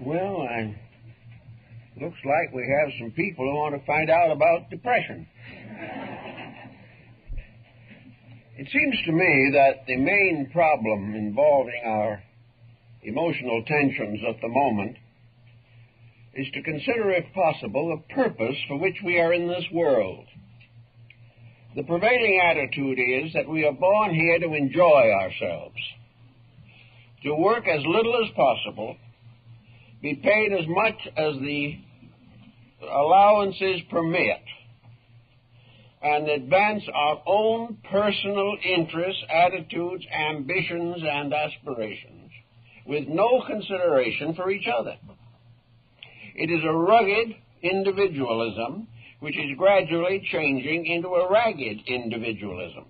Well, looks like we have some people who want to find out about depression. It seems to me that the main problem involving our emotional tensions at the moment is to consider, if possible, the purpose for which we are in this world. The prevailing attitude is that we are born here to enjoy ourselves, to work as little as possible, be paid as much as the allowances permit, and advance our own personal interests, attitudes, ambitions, and aspirations with no consideration for each other. It is a rugged individualism which is gradually changing into a ragged individualism.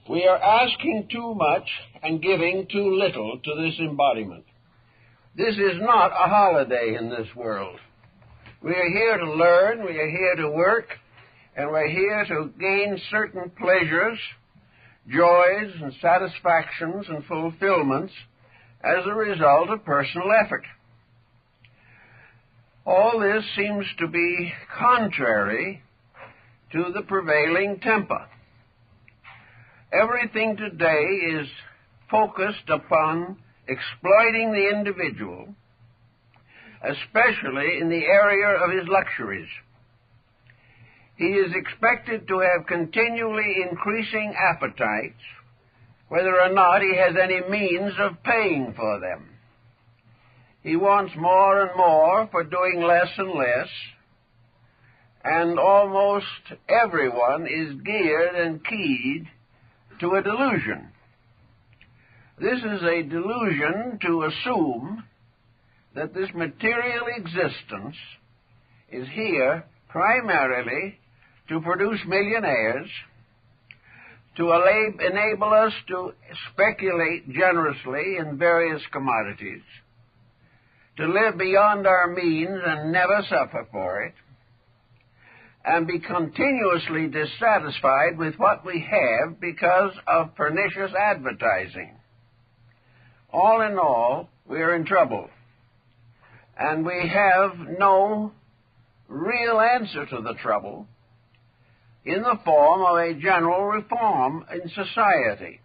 We are asking too much and giving too little to this embodiment. This is not a holiday in this world. We are here to learn, we are here to work, and we're here to gain certain pleasures, joys, and satisfactions and fulfillments as a result of personal effort. All this seems to be contrary to the prevailing temper. Everything today is focused upon exploiting the individual, especially in the area of his luxuries. He is expected to have continually increasing appetites, whether or not he has any means of paying for them. He wants more and more for doing less and less, and almost everyone is geared and keyed to a delusion. This is a delusion to assume that this material existence is here primarily to produce millionaires, to enable us to speculate generously in various commodities, to live beyond our means and never suffer for it, and be continuously dissatisfied with what we have because of pernicious advertising. All in all, we are in trouble, and we have no real answer to the trouble in the form of a general reform in society.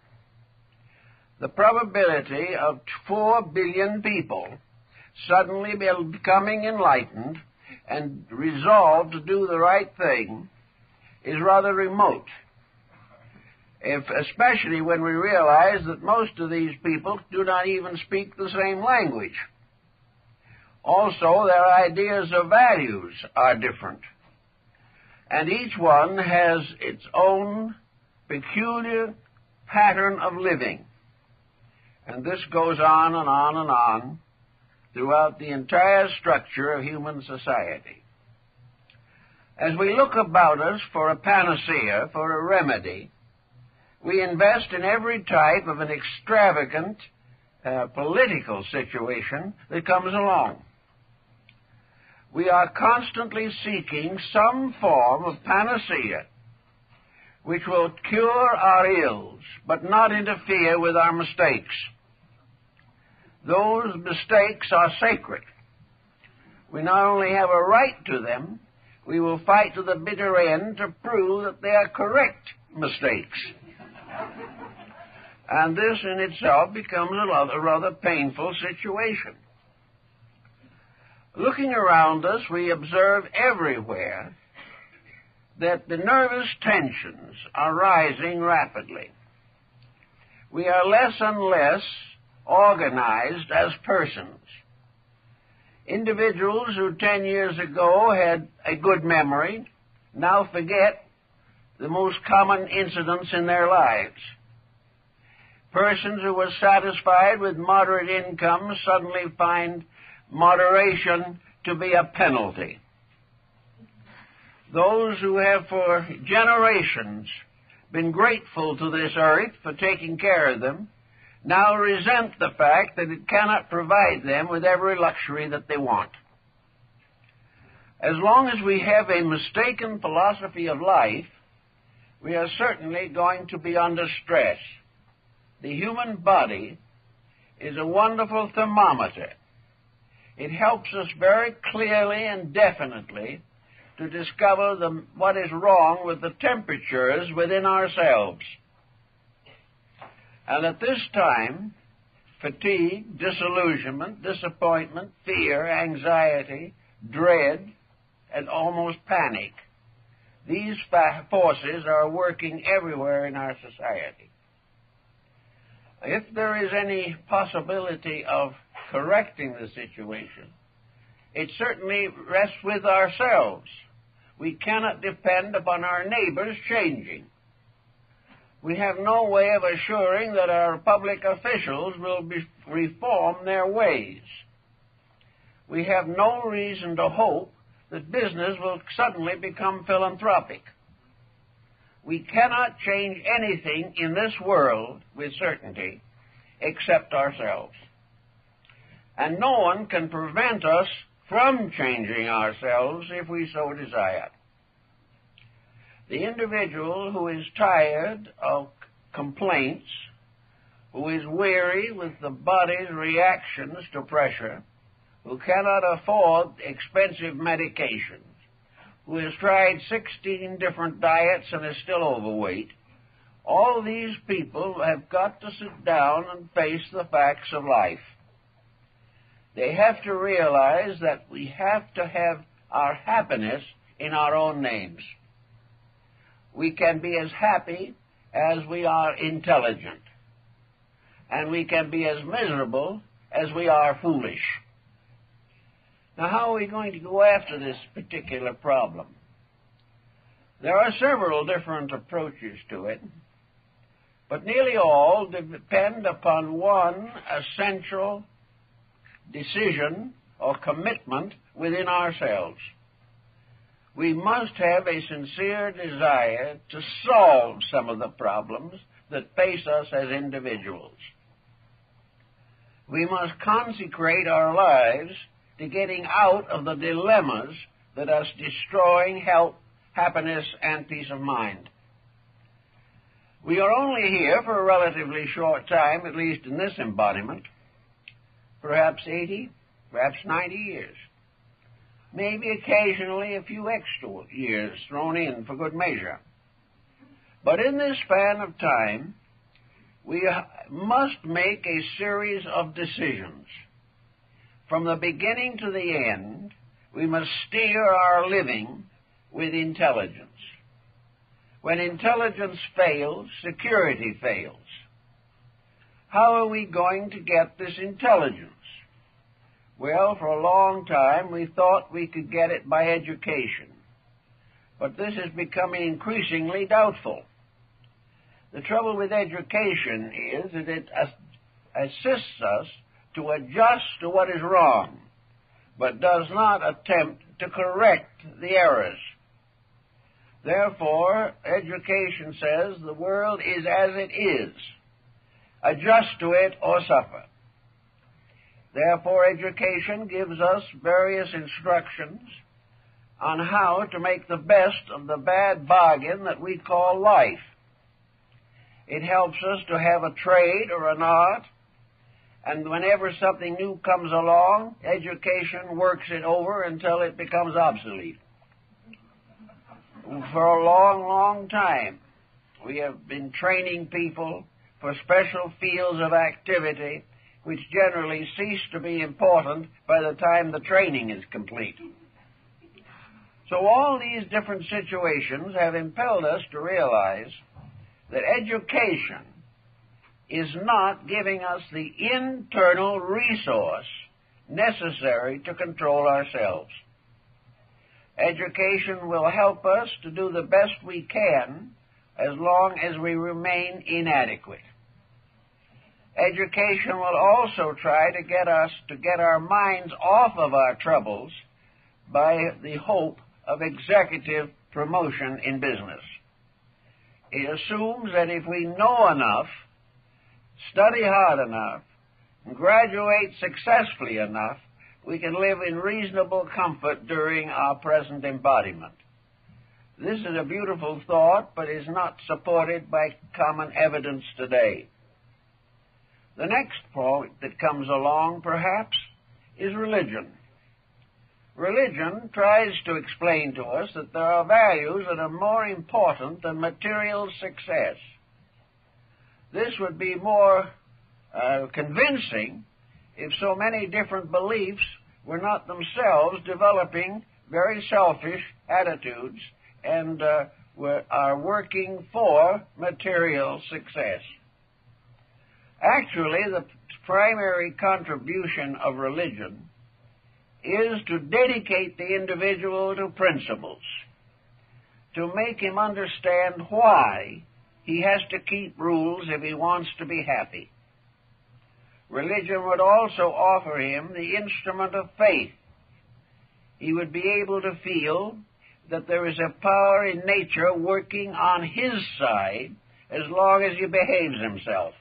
The probability of 4 billion people suddenly becoming enlightened and resolved to do the right thing is rather remote, especially when we realize that most of these people do not even speak the same language. Also, their ideas of values are different, and each one has its own peculiar pattern of living. And this goes on and on and on throughout the entire structure of human society. As we look about us for a panacea, for a remedy, we invest in every type of an extravagant political situation that comes along. We are constantly seeking some form of panacea which will cure our ills, but not interfere with our mistakes. Those mistakes are sacred. We not only have a right to them, we will fight to the bitter end to prove that they are correct mistakes. And this in itself becomes a rather painful situation. Looking around us, we observe everywhere that the nervous tensions are rising rapidly. We are less and less organized as persons. Individuals who 10 years ago had a good memory now forget the most common incidents in their lives. Persons who were satisfied with moderate incomes suddenly find moderation to be a penalty. Those who have for generations been grateful to this earth for taking care of them now resent the fact that it cannot provide them with every luxury that they want. As long as we have a mistaken philosophy of life, we are certainly going to be under stress. The human body is a wonderful thermometer. It helps us very clearly and definitely to discover what is wrong with the temperatures within ourselves. And at this time, fatigue, disillusionment, disappointment, fear, anxiety, dread, and almost panic, these forces are working everywhere in our society. If there is any possibility of correcting the situation, it certainly rests with ourselves. We cannot depend upon our neighbors changing. We have no way of assuring that our public officials will reform their ways. We have no reason to hope that business will suddenly become philanthropic. We cannot change anything in this world with certainty except ourselves. And no one can prevent us from changing ourselves if we so desire. The individual who is tired of complaints, who is weary with the body's reactions to pressure, who cannot afford expensive medications, who has tried 16 different diets and is still overweight, all these people have got to sit down and face the facts of life. They have to realize that we have to have our happiness in our own names. We can be as happy as we are intelligent, and we can be as miserable as we are foolish. Now, how are we going to go after this particular problem? There are several different approaches to it, but nearly all depend upon one essential decision or commitment within ourselves. We must have a sincere desire to solve some of the problems that face us as individuals. We must consecrate our lives to getting out of the dilemmas that are destroying health, happiness, and peace of mind. We are only here for a relatively short time, at least in this embodiment, perhaps 80, perhaps 90 years. Maybe occasionally a few extra years thrown in for good measure. But in this span of time, we must make a series of decisions. From the beginning to the end, we must steer our living with intelligence. When intelligence fails, security fails. How are we going to get this intelligence? Well, for a long time we thought we could get it by education, but this is becoming increasingly doubtful. The trouble with education is that it assists us to adjust to what is wrong, but does not attempt to correct the errors. Therefore, education says the world is as it is. Adjust to it or suffer. Therefore, education gives us various instructions on how to make the best of the bad bargain that we call life. It helps us to have a trade or an art, and whenever something new comes along, education works it over until it becomes obsolete. For a long, long time, we have been training people for special fields of activity which generally cease to be important by the time the training is complete. So all these different situations have impelled us to realize that education is not giving us the internal resource necessary to control ourselves. Education will help us to do the best we can as long as we remain inadequate. Education will also try to get our minds off of our troubles by the hope of executive promotion in business. It assumes that if we know enough, study hard enough, and graduate successfully enough, we can live in reasonable comfort during our present embodiment. This is a beautiful thought, but is not supported by common evidence today. The next point that comes along, perhaps, is religion. Religion tries to explain to us that there are values that are more important than material success. This would be more convincing if so many different beliefs were not themselves developing very selfish attitudes and are working for material success. Actually, the primary contribution of religion is to dedicate the individual to principles, to make him understand why he has to keep rules if he wants to be happy. Religion would also offer him the instrument of faith. He would be able to feel that there is a power in nature working on his side as long as he behaves himself.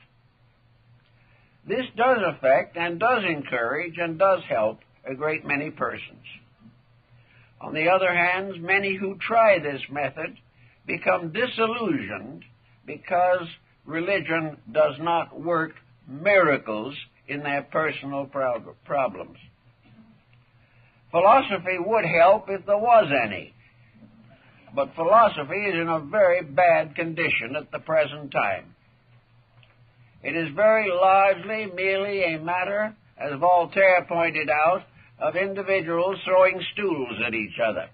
This does affect and does encourage and does help a great many persons. On the other hand, many who try this method become disillusioned because religion does not work miracles in their personal problems. Philosophy would help if there was any, but philosophy is in a very bad condition at the present time. It is very largely merely a matter, as Voltaire pointed out, of individuals throwing stools at each other.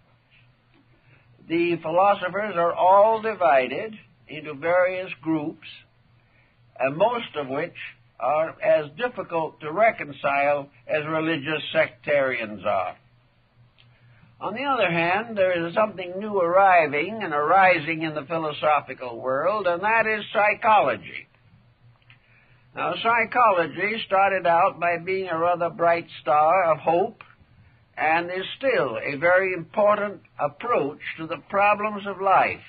The philosophers are all divided into various groups, and most of which are as difficult to reconcile as religious sectarians are. On the other hand, there is something new arriving and arising in the philosophical world, and that is psychology. Now, psychology started out by being a rather bright star of hope and is still a very important approach to the problems of life.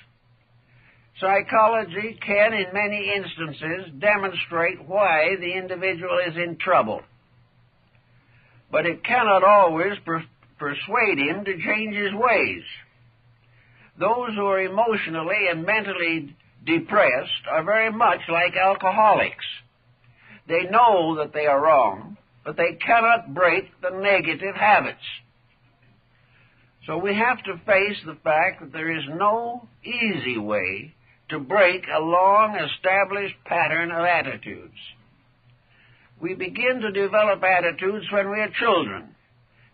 Psychology can, in many instances, demonstrate why the individual is in trouble, but it cannot always persuade him to change his ways. Those who are emotionally and mentally depressed are very much like alcoholics. They know that they are wrong, but they cannot break the negative habits. So we have to face the fact that there is no easy way to break a long-established pattern of attitudes. We begin to develop attitudes when we are children,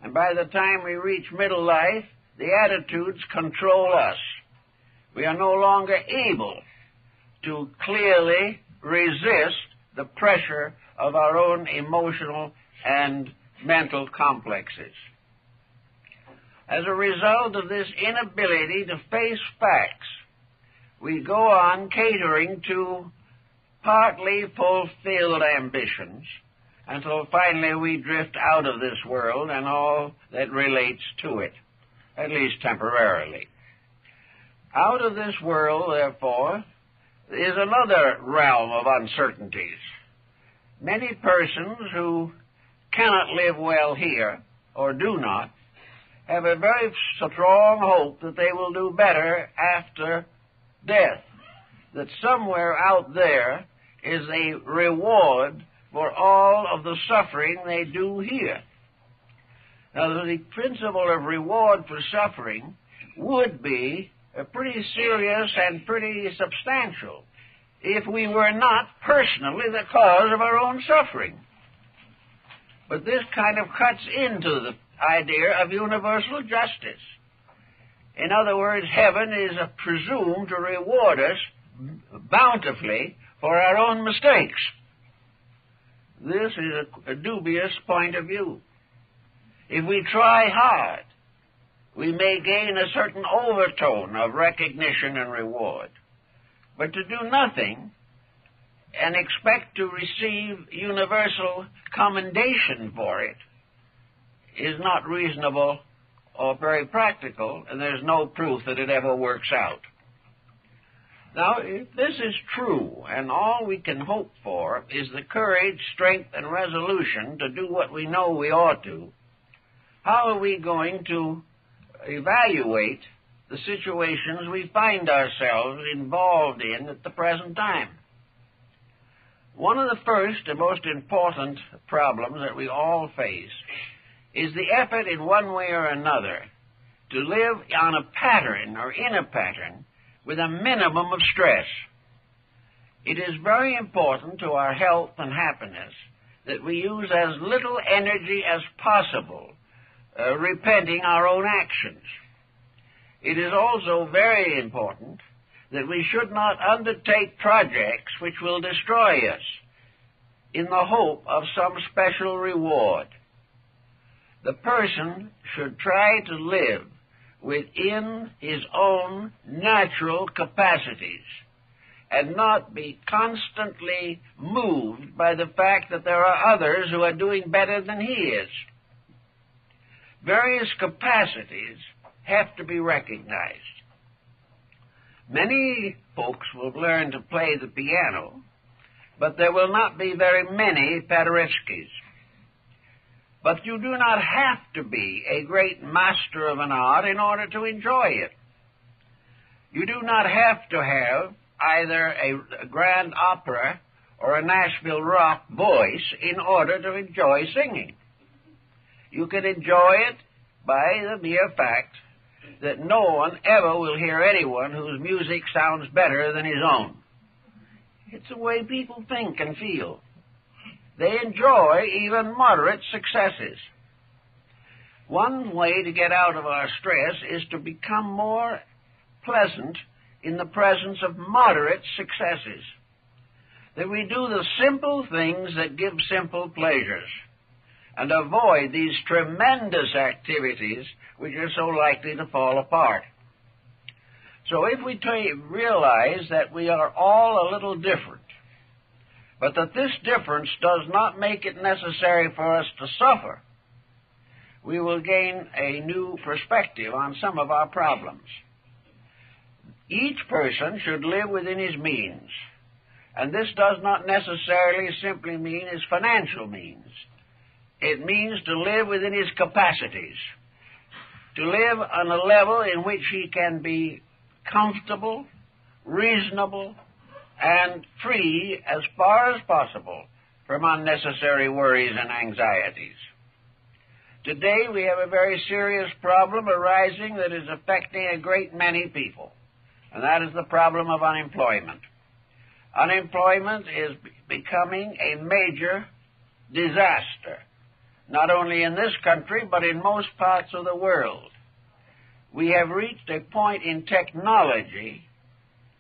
and by the time we reach middle life, the attitudes control us. We are no longer able to clearly resist the pressure of our own emotional and mental complexes. As a result of this inability to face facts, we go on catering to partly fulfilled ambitions until finally we drift out of this world and all that relates to it, at least temporarily. Out of this world, therefore, is another realm of uncertainties. Many persons who cannot live well here, or do not, have a very strong hope that they will do better after death, that somewhere out there is a reward for all of the suffering they do here. Now, the principle of reward for suffering would be pretty serious and pretty substantial if we were not personally the cause of our own suffering. But this kind of cuts into the idea of universal justice. In other words, heaven is presumed to reward us bountifully for our own mistakes. This is a dubious point of view. If we try hard, we may gain a certain overtone of recognition and reward. But to do nothing and expect to receive universal commendation for it is not reasonable or very practical, and there's no proof that it ever works out. Now, if this is true, and all we can hope for is the courage, strength, and resolution to do what we know we ought to, how are we going to evaluate the situations we find ourselves involved in at the present time? One of the first and most important problems that we all face is the effort in one way or another to live on a pattern or in a pattern with a minimum of stress. It is very important to our health and happiness that we use as little energy as possible repenting our own actions. It is also very important that we should not undertake projects which will destroy us in the hope of some special reward. The person should try to live within his own natural capacities and not be constantly moved by the fact that there are others who are doing better than he is. Various capacities have to be recognized. Many folks will learn to play the piano, but there will not be very many Paderewskis. But you do not have to be a great master of an art in order to enjoy it. You do not have to have either a grand opera or a Nashville rock voice in order to enjoy singing. You can enjoy it by the mere fact that no one ever will hear anyone whose music sounds better than his own. It's the way people think and feel. They enjoy even moderate successes. One way to get out of our stress is to become more pleasant in the presence of moderate successes. That we do the simple things that give simple pleasures and avoid these tremendous activities which are so likely to fall apart. So if we realize that we are all a little different, but that this difference does not make it necessary for us to suffer, we will gain a new perspective on some of our problems. Each person should live within his means, and this does not necessarily simply mean his financial means. It means to live within his capacities, to live on a level in which he can be comfortable, reasonable, and free as far as possible from unnecessary worries and anxieties. Today we have a very serious problem arising that is affecting a great many people, and that is the problem of unemployment. Unemployment is becoming a major disaster, not only in this country, but in most parts of the world. We have reached a point in technology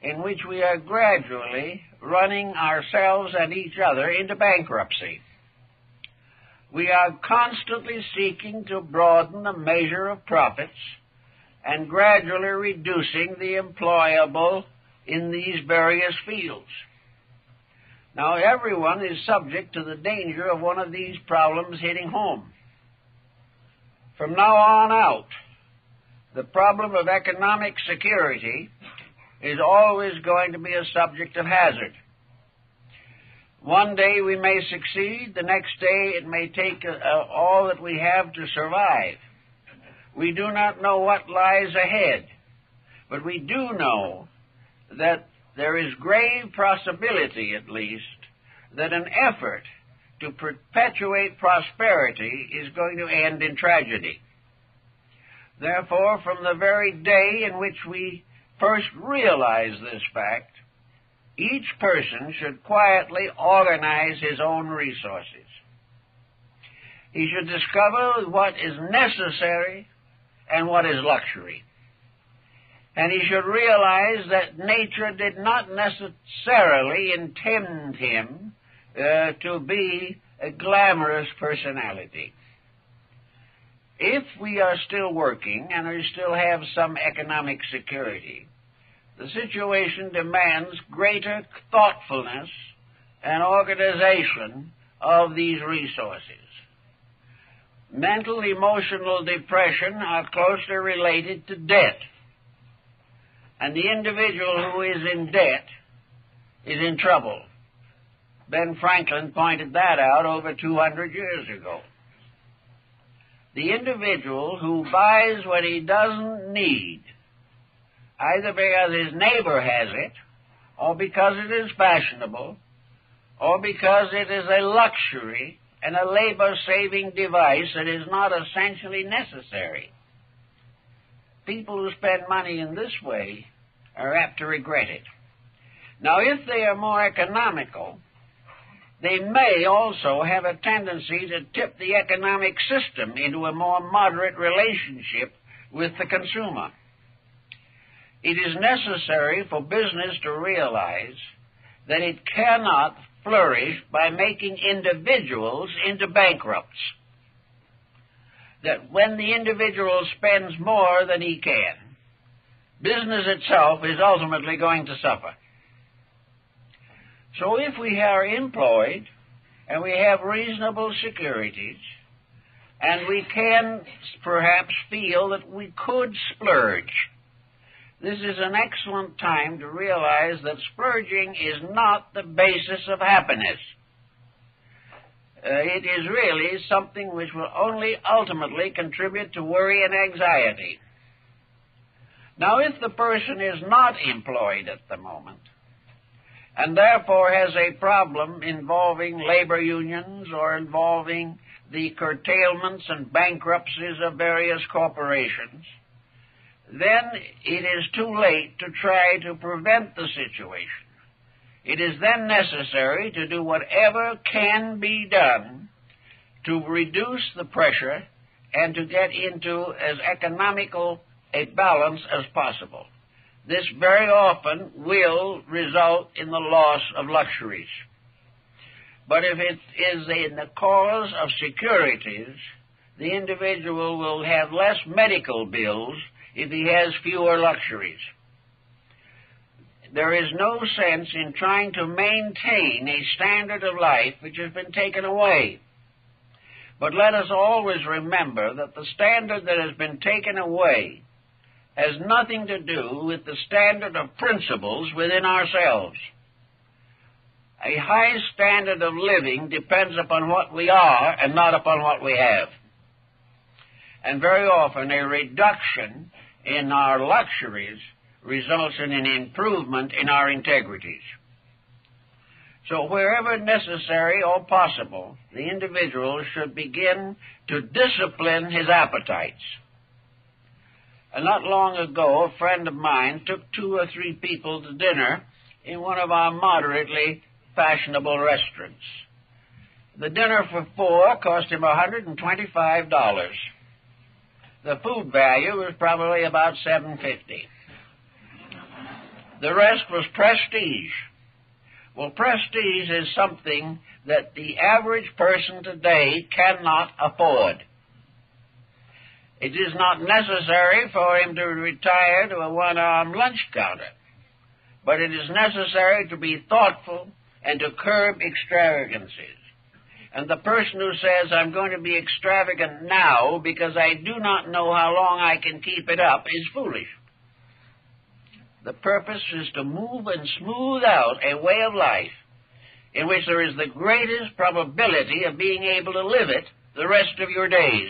in which we are gradually running ourselves and each other into bankruptcy. We are constantly seeking to broaden the measure of profits and gradually reducing the employable in these various fields. Now, everyone is subject to the danger of one of these problems hitting home. From now on out, the problem of economic security is always going to be a subject of hazard. One day we may succeed, the next day it may take all that we have to survive. We do not know what lies ahead, but we do know that there is grave possibility, at least, that an effort to perpetuate prosperity is going to end in tragedy. Therefore, from the very day in which we first realize this fact, each person should quietly organize his own resources. He should discover what is necessary and what is luxury. And he should realize that nature did not necessarily intend him to be a glamorous personality. If we are still working and we still have some economic security, the situation demands greater thoughtfulness and organization of these resources. Mental, emotional depression are closely related to debt. And the individual who is in debt is in trouble. Ben Franklin pointed that out over 200 years ago. The individual who buys what he doesn't need, either because his neighbor has it, or because it is fashionable, or because it is a luxury and a labor-saving device that is not essentially necessary. People who spend money in this way are apt to regret it. Now, if they are more economical, they may also have a tendency to tip the economic system into a more moderate relationship with the consumer. It is necessary for business to realize that it cannot flourish by making individuals into bankrupts. That when the individual spends more than he can, business itself is ultimately going to suffer. So if we are employed and we have reasonable securities, and we can perhaps feel that we could splurge, this is an excellent time to realize that splurging is not the basis of happiness. It is really something which will only ultimately contribute to worry and anxiety. Now, if the person is not employed at the moment, and therefore has a problem involving labor unions or involving the curtailments and bankruptcies of various corporations, then it is too late to try to prevent the situation. It is then necessary to do whatever can be done to reduce the pressure and to get into as economical a balance as possible. This very often will result in the loss of luxuries. But if it is in the cause of securities, the individual will have less medical bills if he has fewer luxuries. There is no sense in trying to maintain a standard of life which has been taken away. But let us always remember that the standard that has been taken away has nothing to do with the standard of principles within ourselves. A high standard of living depends upon what we are and not upon what we have. And very often a reduction in our luxuries results in an improvement in our integrities. So wherever necessary or possible, the individual should begin to discipline his appetites. And not long ago, a friend of mine took 2 or 3 people to dinner in one of our moderately fashionable restaurants. The dinner for 4 cost him $125. The food value was probably about $7.50. The rest was prestige. Well, prestige is something that the average person today cannot afford. It is not necessary for him to retire to a one-arm lunch counter, but it is necessary to be thoughtful and to curb extravagances. And the person who says, I'm going to be extravagant now because I do not know how long I can keep it up, is foolish. The purpose is to move and smooth out a way of life in which there is the greatest probability of being able to live it the rest of your days.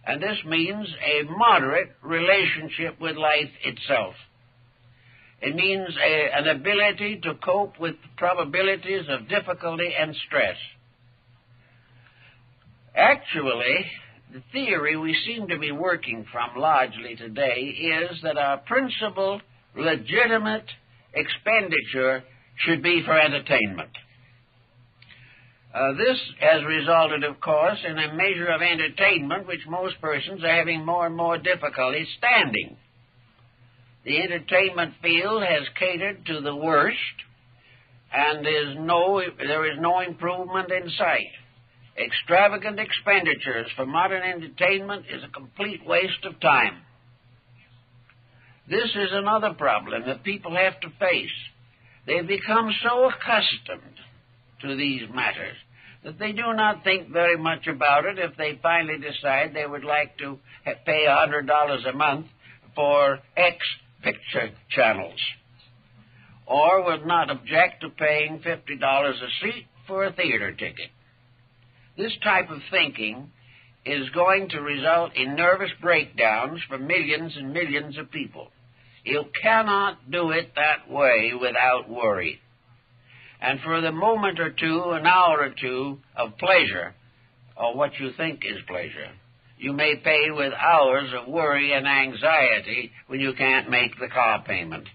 And this means a moderate relationship with life itself. It means an ability to cope with probabilities of difficulty and stress. Actually, the theory we seem to be working from largely today is that our principal legitimate expenditure should be for entertainment. This has resulted, of course, in a measure of entertainment which most persons are having more and more difficulty standing. The entertainment field has catered to the worst, and there is no improvement in sight. Extravagant expenditures for modern entertainment is a complete waste of time. This is another problem that people have to face. They've become so accustomed to these matters that they do not think very much about it if they finally decide they would like to pay $100 a month for X picture channels, or would not object to paying $50 a seat for a theater ticket. This type of thinking is going to result in nervous breakdowns for millions and millions of people. You cannot do it that way without worry. and for the moment or two, an hour or two of pleasure, or what you think is pleasure, you may pay with hours of worry and anxiety when you can't make the car payment.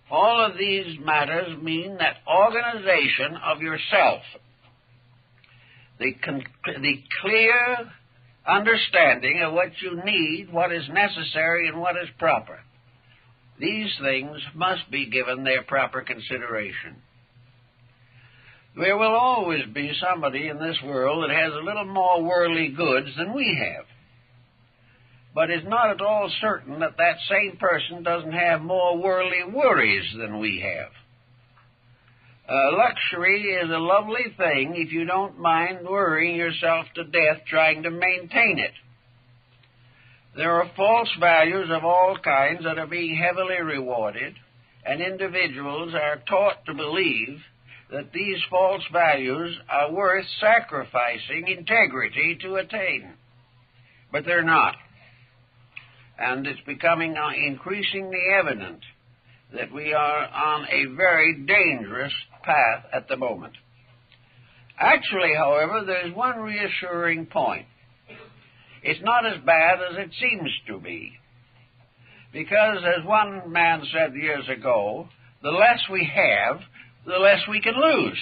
All of these matters mean that organization of yourself, the clear understanding of what you need, what is necessary, and what is proper. These things must be given their proper consideration. There will always be somebody in this world that has a little more worldly goods than we have. But it's not at all certain that that same person doesn't have more worldly worries than we have. Luxury is a lovely thing if you don't mind worrying yourself to death trying to maintain it. There are false values of all kinds that are being heavily rewarded, and individuals are taught to believe that these false values are worth sacrificing integrity to attain. But they're not. And it's becoming increasingly evident that we are on a very dangerous path at the moment. Actually, however, there's one reassuring point. It's not as bad as it seems to be. Because, as one man said years ago, the less we have, the less we can lose.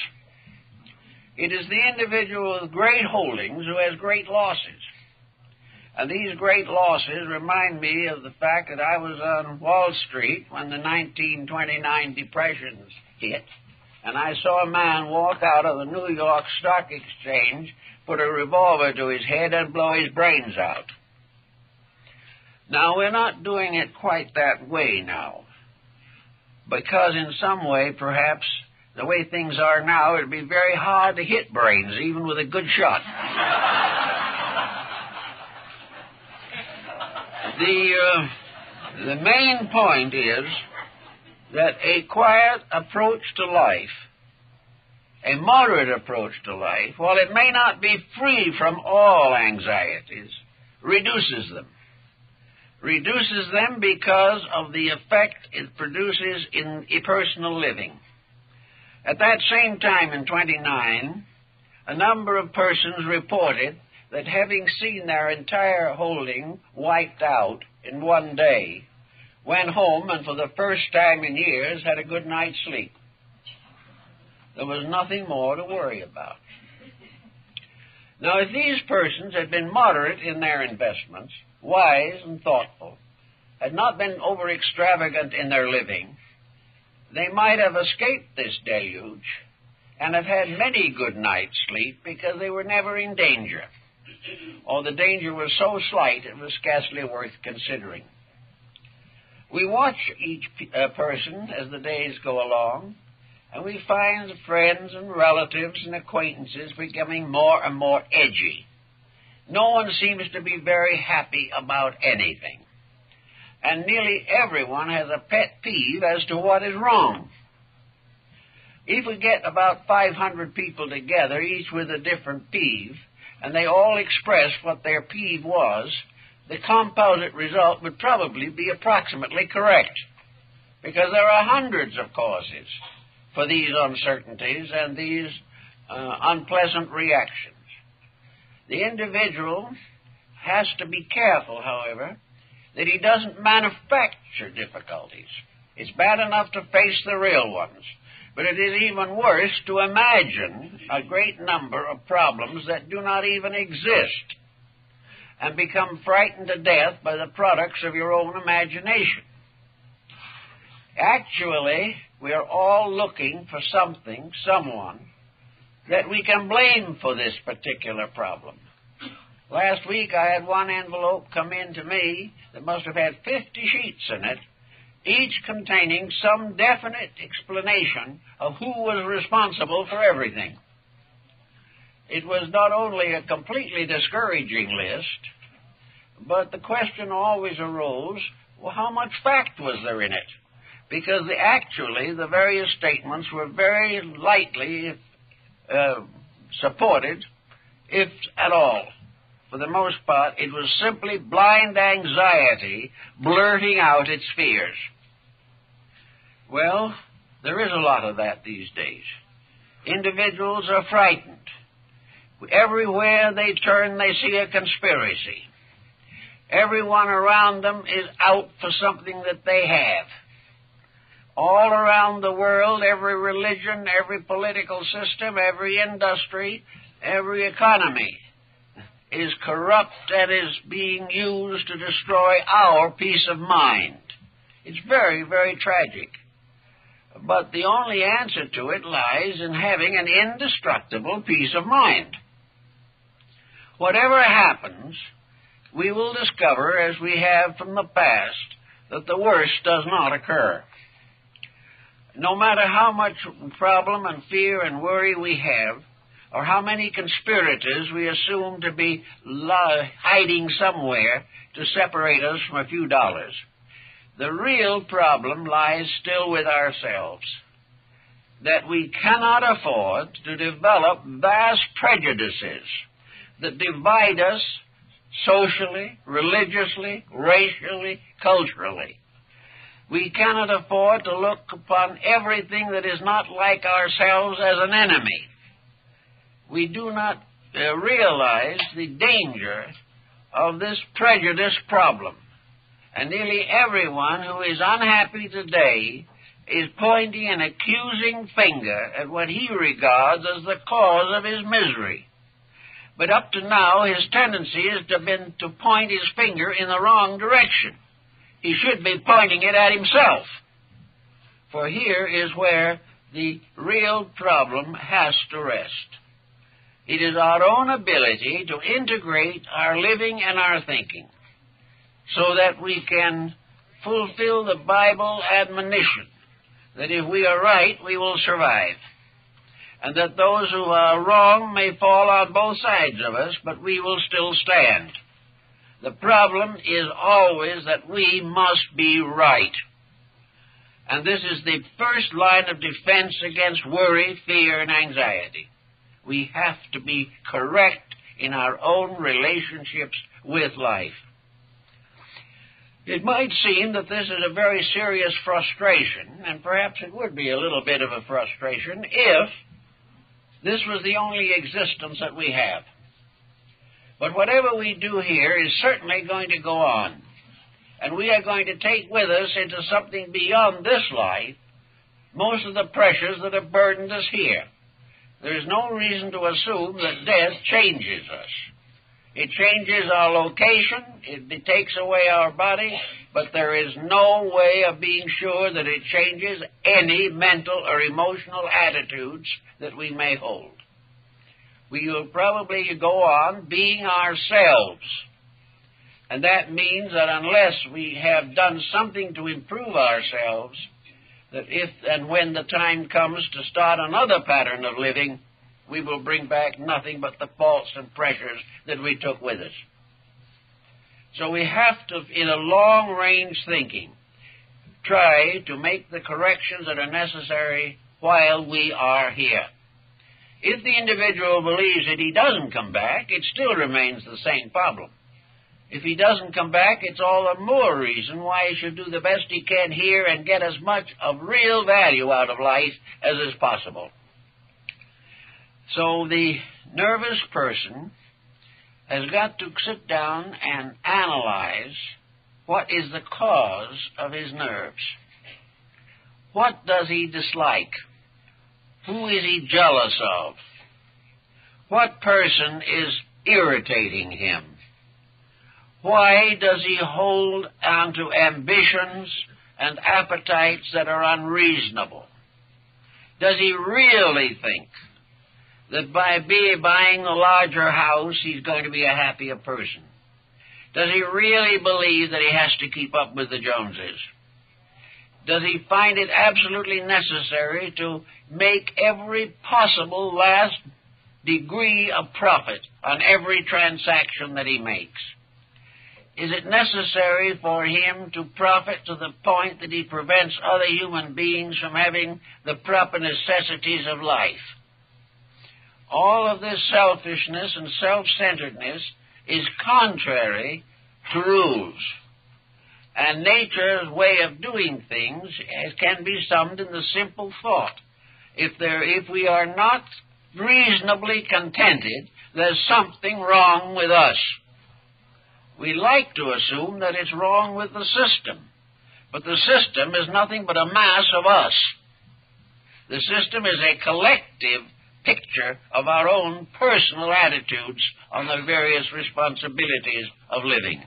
It is the individual with great holdings who has great losses. And these great losses remind me of the fact that I was on Wall Street when the 1929 depressions hit, and I saw a man walk out of the New York Stock Exchange, put a revolver to his head, and blow his brains out. Now, we're not doing it quite that way now, because in some way, perhaps, the way things are now, it'd be very hard to hit brains, even with a good shot. The main point is that a quiet approach to life, a moderate approach to life, while it may not be free from all anxieties, reduces them. Reduces them because of the effect it produces in personal living. At that same time in 1929, a number of persons reported that having seen their entire holding wiped out in one day, went home and for the first time in years had a good night's sleep. There was nothing more to worry about. Now, if these persons had been moderate in their investments, wise and thoughtful, had not been over-extravagant in their living, they might have escaped this deluge and have had many good nights' sleep because they were never in danger, or the danger was so slight it was scarcely worth considering. We watch each person as the days go along, and we find friends and relatives and acquaintances becoming more and more edgy. No one seems to be very happy about anything, and nearly everyone has a pet peeve as to what is wrong. If we get about 500 people together, each with a different peeve, and they all express what their peeve was, the composite result would probably be approximately correct, because there are hundreds of causes for these uncertainties and these unpleasant reactions. The individual has to be careful, however, that he doesn't manufacture difficulties. It's bad enough to face the real ones, but it is even worse to imagine a great number of problems that do not even exist and become frightened to death by the products of your own imagination. Actually, we are all looking for something, someone, that we can blame for this particular problem. Last week I had one envelope come in to me that must have had 50 sheets in it, each containing some definite explanation of who was responsible for everything. It was not only a completely discouraging list, but the question always arose, well, how much fact was there in it? Because actually the various statements were very lightly supported, if at all. For the most part, it was simply blind anxiety blurting out its fears. Well, There is a lot of that these days. Individuals are frightened. Everywhere they turn, they see a conspiracy. Everyone around them is out for something that they have. All around the world, every religion, every political system, every industry, every economy is corrupt and is being used to destroy our peace of mind. It's very, very tragic. But the only answer to it lies in having an indestructible peace of mind. Whatever happens, we will discover, as we have from the past, that the worst does not occur. No matter how much problem and fear and worry we have, or how many conspirators we assume to be hiding somewhere to separate us from a few dollars, the real problem lies still with ourselves, that we cannot afford to develop vast prejudices that divide us socially, religiously, racially, culturally. We cannot afford to look upon everything that is not like ourselves as an enemy. We do not realize the danger of this prejudice problem. And nearly everyone who is unhappy today is pointing an accusing finger at what he regards as the cause of his misery. But up to now, his tendency has been to point his finger in the wrong direction. He should be pointing it at himself. For here is where the real problem has to rest. It is our own ability to integrate our living and our thinking so that we can fulfill the Bible admonition that if we are right, we will survive, and that those who are wrong may fall on both sides of us, but we will still stand. The problem is always that we must be right. And this is the first line of defense against worry, fear, and anxiety. We have to be correct in our own relationships with life. It might seem that this is a very serious frustration, and perhaps it would be a little bit of a frustration if this was the only existence that we have. But whatever we do here is certainly going to go on, and we are going to take with us into something beyond this life most of the pressures that have burdened us here. There is no reason to assume that death changes us. It changes our location, it takes away our body, but there is no way of being sure that it changes any mental or emotional attitudes that we may hold. We will probably go on being ourselves, and that means that unless we have done something to improve ourselves, that if and when the time comes to start another pattern of living, we will bring back nothing but the faults and pressures that we took with us. So we have to, in a long-range thinking, try to make the corrections that are necessary while we are here. If the individual believes that he doesn't come back, it still remains the same problem. If he doesn't come back, it's all the more reason why he should do the best he can here and get as much of real value out of life as is possible. So the nervous person has got to sit down and analyze what is the cause of his nerves. What does he dislike? Who is he jealous of? What person is irritating him? Why does he hold on to ambitions and appetites that are unreasonable? Does he really think that by buying the larger house, he's going to be a happier person? Does he really believe that he has to keep up with the Joneses? Does he find it absolutely necessary to make every possible last degree of profit on every transaction that he makes? Is it necessary for him to profit to the point that he prevents other human beings from having the proper necessities of life? All of this selfishness and self-centeredness is contrary to rules. And nature's way of doing things can be summed in the simple thought: if we are not reasonably contented, there's something wrong with us. We like to assume that it's wrong with the system, but the system is nothing but a mass of us. The system is a collective picture of our own personal attitudes on the various responsibilities of living.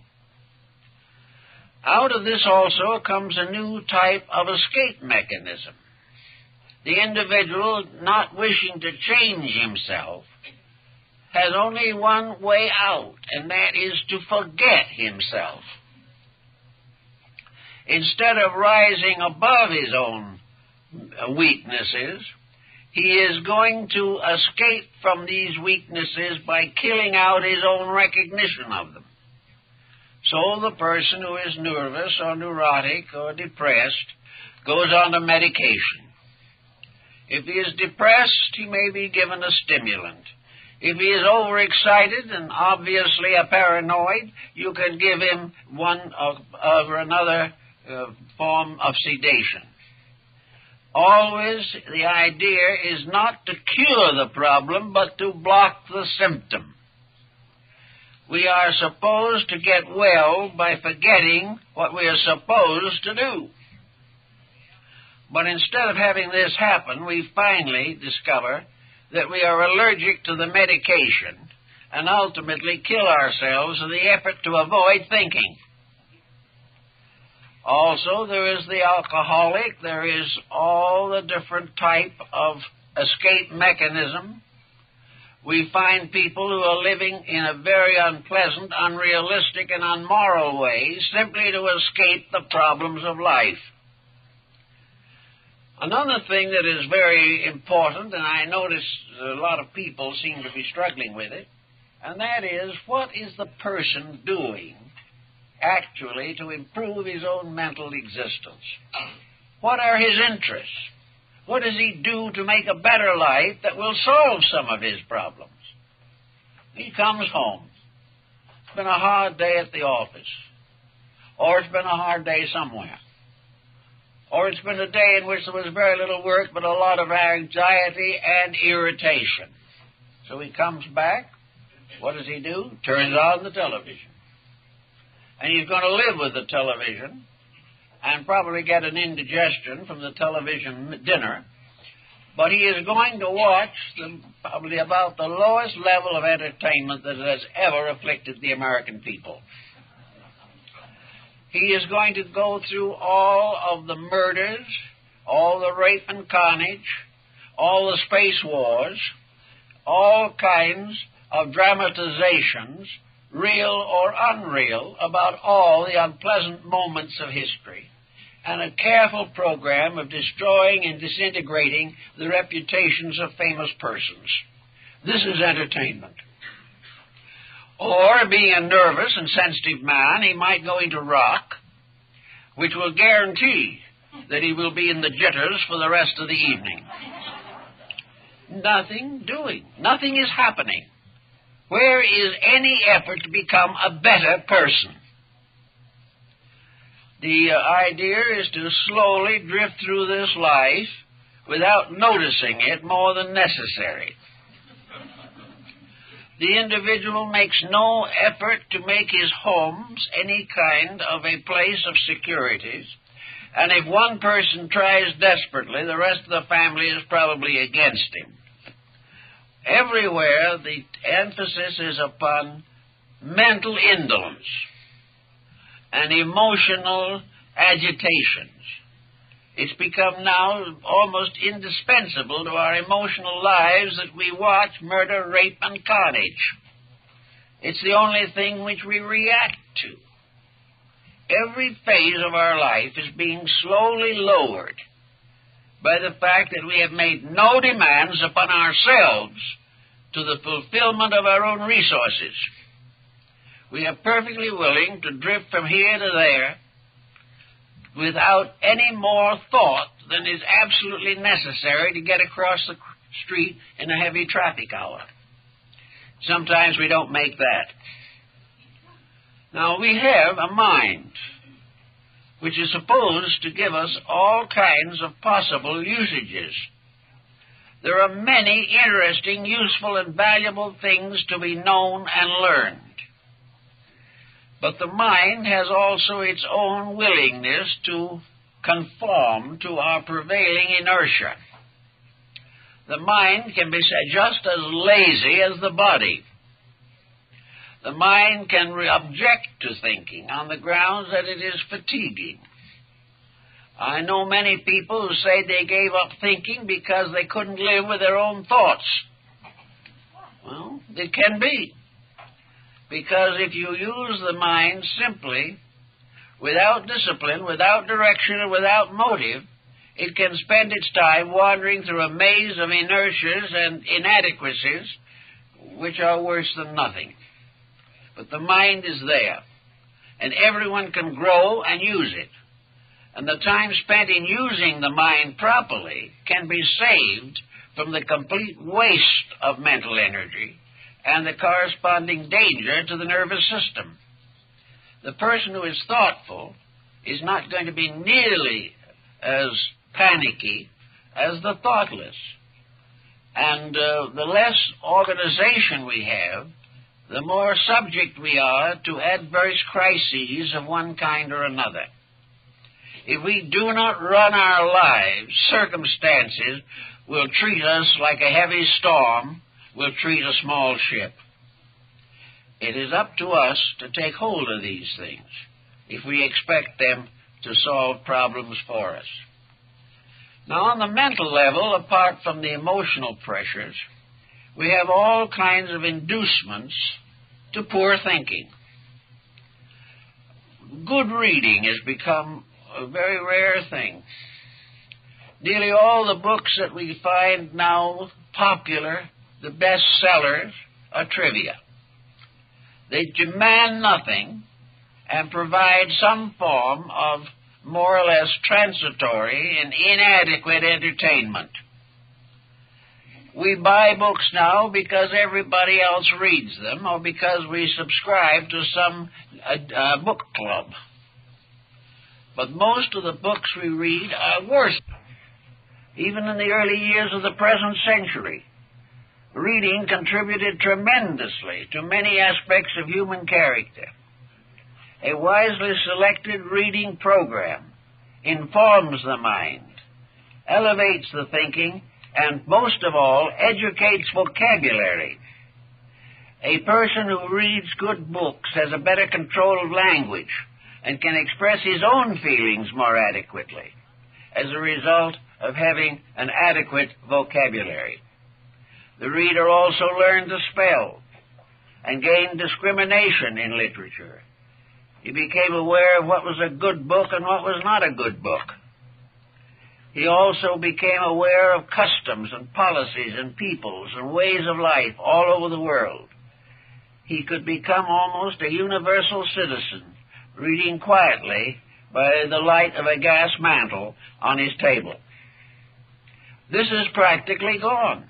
Out of this also comes a new type of escape mechanism. The individual, not wishing to change himself, has only one way out, and that is to forget himself. Instead of rising above his own weaknesses, he is going to escape from these weaknesses by killing out his own recognition of them. So the person who is nervous or neurotic or depressed goes on to medication. If he is depressed, he may be given a stimulant. If he is overexcited and obviously a paranoid, you can give him one or another form of sedation. Always the idea is not to cure the problem, but to block the symptom. We are supposed to get well by forgetting what we are supposed to do. But instead of having this happen, we finally discover that we are allergic to the medication and ultimately kill ourselves in the effort to avoid thinking. Also, there is the alcoholic. There is all the different type of escape mechanism. We find people who are living in a very unpleasant, unrealistic, and unmoral way simply to escape the problems of life. Another thing that is very important, and I notice a lot of people seem to be struggling with it, and that is, what is the person doing actually to improve his own mental existence? What are his interests? What does he do to make a better life that will solve some of his problems? He comes home. It's been a hard day at the office, or it's been a hard day somewhere. Or it's been a day in which there was very little work but a lot of anxiety and irritation. So he comes back. What does he do? Turns on the television. And he's going to live with the television and probably get an indigestion from the television dinner. But he is going to watch probably about the lowest level of entertainment that has ever afflicted the American people. He is going to go through all of the murders, all the rape and carnage, all the space wars, all kinds of dramatizations, real or unreal, about all the unpleasant moments of history, and a careful program of destroying and disintegrating the reputations of famous persons. This is entertainment. Or, being a nervous and sensitive man, he might go into rock, which will guarantee that he will be in the jitters for the rest of the evening. Nothing doing. Nothing is happening. Where is any effort to become a better person? The idea is to slowly drift through this life without noticing it more than necessary. The individual makes no effort to make his homes any kind of a place of securities, and if one person tries desperately, the rest of the family is probably against him. Everywhere the emphasis is upon mental indolence and emotional agitations. It's become now almost indispensable to our emotional lives that we watch murder, rape, and carnage. It's the only thing which we react to. Every phase of our life is being slowly lowered by the fact that we have made no demands upon ourselves to the fulfillment of our own resources. We are perfectly willing to drift from here to there without any more thought than is absolutely necessary to get across the street in a heavy traffic hour. Sometimes we don't make that. Now, we have a mind, which is supposed to give us all kinds of possible usages. There are many interesting, useful, and valuable things to be known and learned. But the mind has also its own willingness to conform to our prevailing inertia. The mind can be just as lazy as the body. The mind can object to thinking on the grounds that it is fatiguing. I know many people who say they gave up thinking because they couldn't live with their own thoughts. Well, it can be. Because if you use the mind simply, without discipline, without direction, and without motive, it can spend its time wandering through a maze of inertias and inadequacies, which are worse than nothing. But the mind is there, and everyone can grow and use it. And the time spent in using the mind properly can be saved from the complete waste of mental energy and the corresponding danger to the nervous system. The person who is thoughtful is not going to be nearly as panicky as the thoughtless. And the less organization we have, the more subject we are to adverse crises of one kind or another. If we do not run our lives, circumstances will treat us like a heavy storm will treat a small ship. It is up to us to take hold of these things if we expect them to solve problems for us. Now, on the mental level, apart from the emotional pressures, we have all kinds of inducements to poor thinking. Good reading has become a very rare thing. Nearly all the books that we find now popular, the best sellers, are trivia. They demand nothing and provide some form of more or less transitory and inadequate entertainment. We buy books now because everybody else reads them or because we subscribe to some book club. But most of the books we read are worthless. Even in the early years of the present century, reading contributed tremendously to many aspects of human character. A wisely selected reading program informs the mind, elevates the thinking, and most of all, educates vocabulary. A person who reads good books has a better control of language and can express his own feelings more adequately as a result of having an adequate vocabulary. The reader also learned to spell and gained discrimination in literature. He became aware of what was a good book and what was not a good book. He also became aware of customs and policies and peoples and ways of life all over the world. He could become almost a universal citizen, reading quietly by the light of a gas mantle on his table. This is practically gone.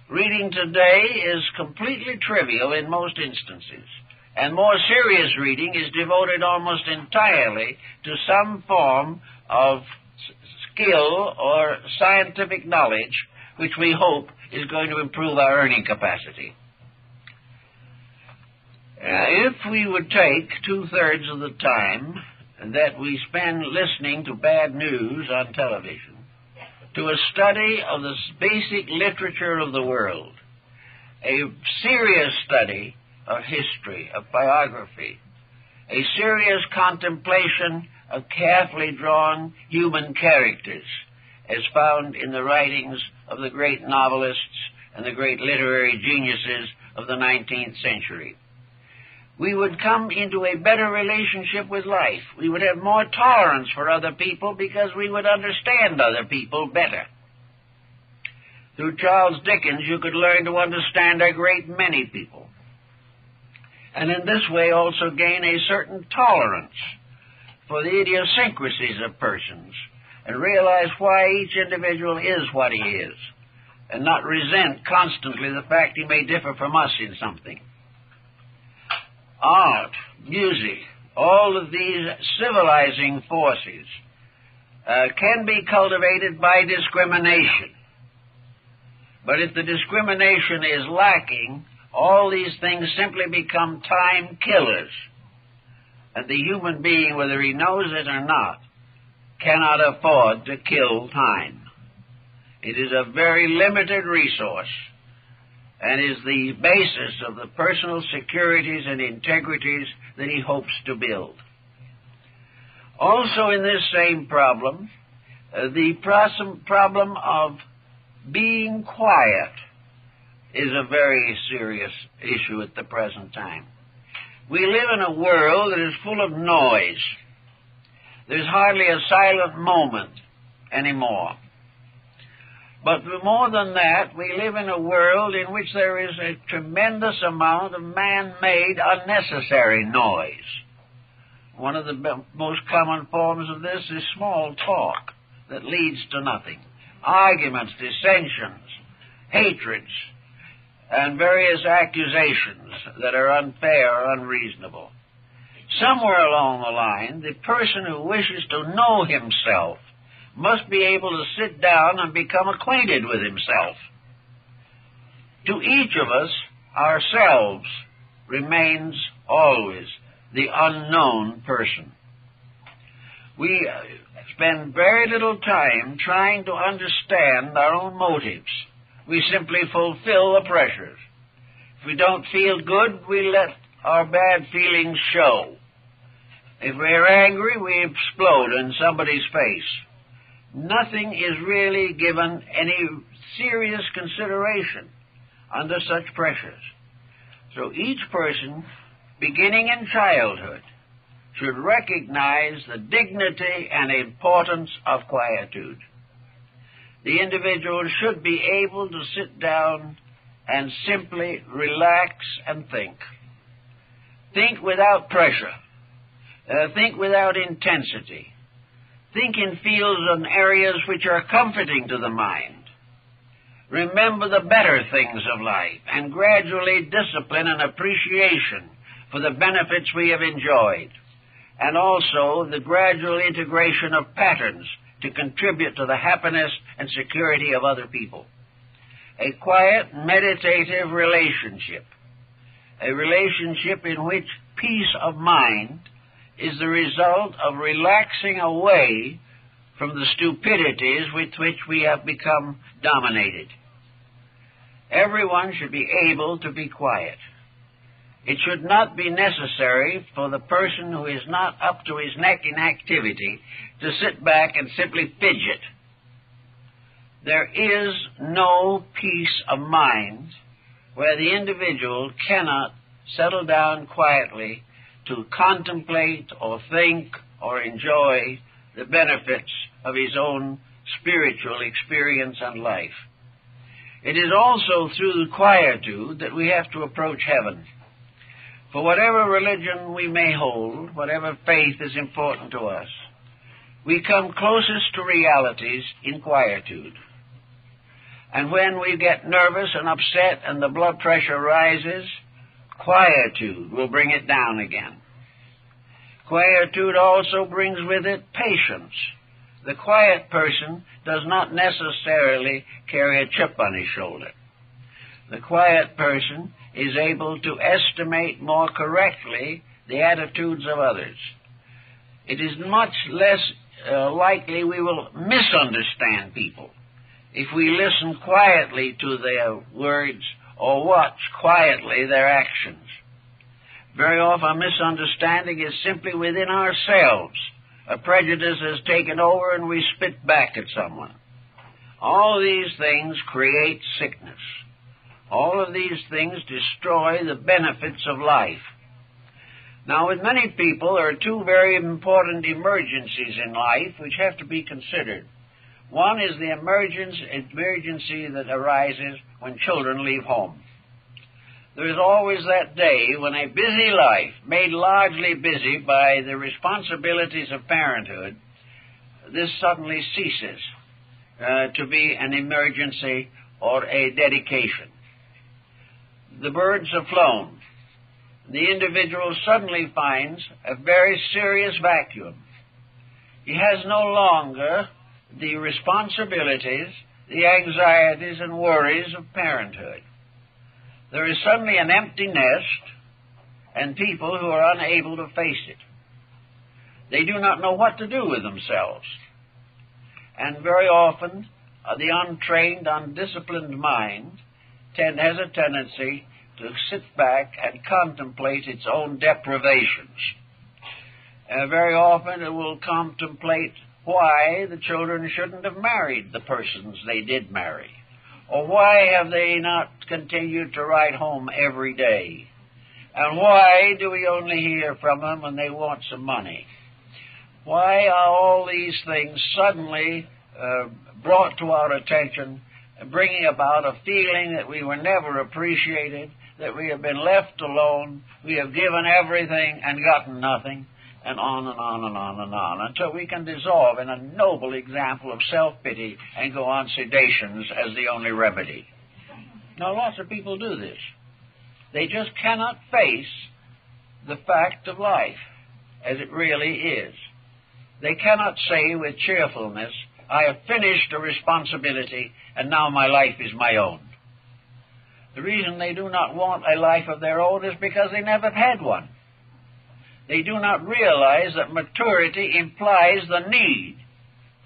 Reading today is completely trivial in most instances, and more serious reading is devoted almost entirely to some form of skill or scientific knowledge which we hope is going to improve our earning capacity. If we would take 2/3 of the time that we spend listening to bad news on television to a study of the basic literature of the world, a serious study of history, of biography, a serious contemplation of carefully drawn human characters, as found in the writings of the great novelists and the great literary geniuses of the 19th century, we would come into a better relationship with life. We would have more tolerance for other people because we would understand other people better. Through Charles Dickens, you could learn to understand a great many people, and in this way also gain a certain tolerance for the idiosyncrasies of persons and realize why each individual is what he is, and not resent constantly the fact he may differ from us in something. Art, music, all of these civilizing forces can be cultivated by discrimination. But if the discrimination is lacking, all these things simply become time killers. And the human being, whether he knows it or not, cannot afford to kill time. It is a very limited resource and is the basis of the personal securities and integrities that he hopes to build. Also in this same problem, the problem of being quiet is a very serious issue at the present time. We live in a world that is full of noise. There's hardly a silent moment anymore. But more than that, we live in a world in which there is a tremendous amount of man-made unnecessary noise. One of the most common forms of this is small talk that leads to nothing. Arguments, dissensions, hatreds, and various accusations that are unfair or unreasonable. Somewhere along the line, the person who wishes to know himself must be able to sit down and become acquainted with himself. To each of us, ourselves remains always the unknown person. We spend very little time trying to understand our own motives. We simply fulfill the pressures. If we don't feel good, we let our bad feelings show. If we're angry, we explode in somebody's face. Nothing is really given any serious consideration under such pressures. So each person, beginning in childhood, should recognize the dignity and importance of quietude. The individual should be able to sit down and simply relax and think. Think without pressure. Think without intensity. Think in fields and areas which are comforting to the mind. Remember the better things of life and gradually discipline an appreciation for the benefits we have enjoyed, and also the gradual integration of patterns to contribute to the happiness and security of other people. A quiet, meditative relationship, a relationship in which peace of mind is the result of relaxing away from the stupidities with which we have become dominated. Everyone should be able to be quiet. It should not be necessary for the person who is not up to his neck in activity to sit back and simply fidget. There is no peace of mind where the individual cannot settle down quietly to contemplate or think or enjoy the benefits of his own spiritual experience and life. It is also through the quietude that we have to approach heaven. For whatever religion we may hold, whatever faith is important to us, we come closest to realities in quietude. And when we get nervous and upset and the blood pressure rises, quietude will bring it down again. Quietude also brings with it patience. The quiet person does not necessarily carry a chip on his shoulder. The quiet person is able to estimate more correctly the attitudes of others. It is much less likely we will misunderstand people if we listen quietly to their words or watch quietly their actions. Very often misunderstanding is simply within ourselves. A prejudice has taken over and we spit back at someone. All these things create sickness. All of these things destroy the benefits of life. Now, with many people, there are two very important emergencies in life which have to be considered. One is the emergency that arises when children leave home. There is always that day when a busy life, made largely busy by the responsibilities of parenthood, this suddenly ceases to be an emergency or a dedication. The birds have flown. the individual suddenly finds a very serious vacuum. He has no longer the responsibilities, the anxieties and worries of parenthood. There is suddenly an empty nest and people who are unable to face it. They do not know what to do with themselves. And very often, the untrained, undisciplined mind has a tendency to sit back and contemplate its own deprivations. Very often it will contemplate why the children shouldn't have married the persons they did marry, or why have they not continued to write home every day, and why do we only hear from them when they want some money? Why are all these things suddenly brought to our attention, bringing about a feeling that we were never appreciated, that we have been left alone, we have given everything and gotten nothing, and on and on and on and on, until we can dissolve in a noble example of self-pity and go on sedations as the only remedy. Now, lots of people do this. They just cannot face the fact of life as it really is. They cannot say with cheerfulness, I have finished a responsibility and now my life is my own. The reason they do not want a life of their own is because they never had one. They do not realize that maturity implies the need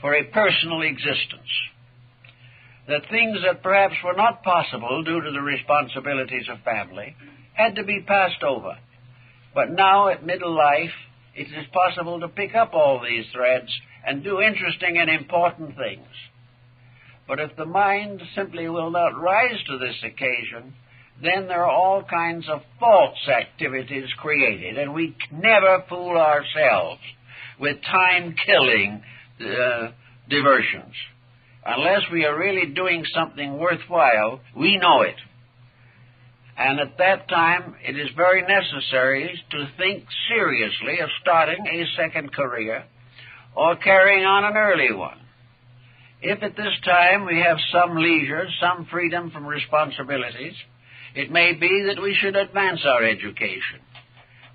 for a personal existence. That things that perhaps were not possible due to the responsibilities of family had to be passed over. But now at middle life, it is possible to pick up all these threads and do interesting and important things. But if the mind simply will not rise to this occasion, then there are all kinds of false activities created, and we never fool ourselves with time-killing diversions. Unless we are really doing something worthwhile, we know it. And at that time, it is very necessary to think seriously of starting a second career or carrying on an early one. If at this time we have some leisure, some freedom from responsibilities, it may be that we should advance our education.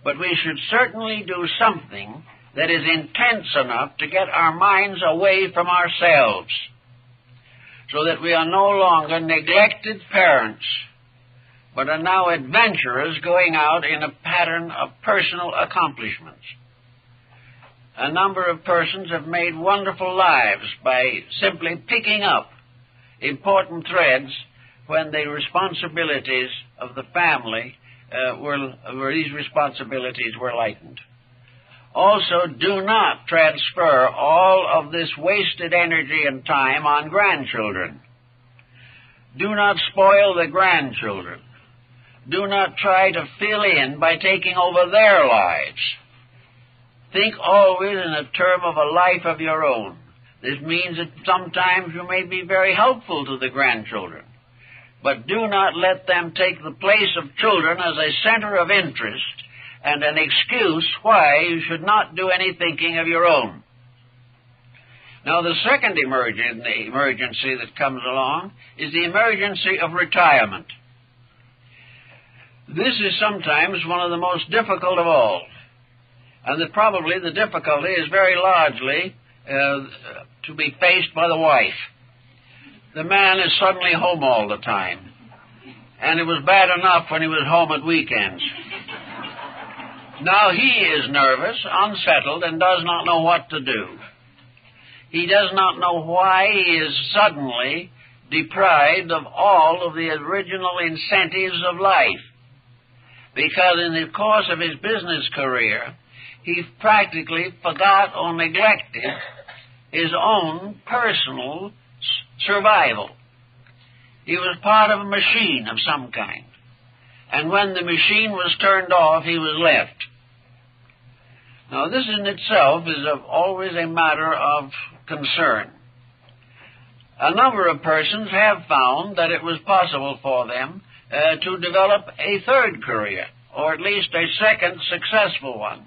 But we should certainly do something that is intense enough to get our minds away from ourselves, so that we are no longer neglected parents, but are now adventurers going out in a pattern of personal accomplishments. A number of persons have made wonderful lives by simply picking up important threads when the responsibilities of the family these responsibilities were lightened. Also, do not transfer all of this wasted energy and time on grandchildren. Do not spoil the grandchildren. Do not try to fill in by taking over their lives. Think always in a term of a life of your own. This means that sometimes you may be very helpful to the grandchildren, but do not let them take the place of children as a center of interest and an excuse why you should not do any thinking of your own. Now, the second emergency that comes along is the emergency of retirement. This is sometimes one of the most difficult of all, and that probably the difficulty is very largely to be faced by the wife. The man is suddenly home all the time, and it was bad enough when he was home at weekends. Now he is nervous, unsettled, and does not know what to do. He does not know why he is suddenly deprived of all of the original incentives of life, because in the course of his business career, he practically forgot or neglected his own personal survival. He was part of a machine of some kind, and when the machine was turned off, he was left. Now, this in itself is always a matter of concern. A number of persons have found that it was possible for them to develop a third career, or at least a second successful one.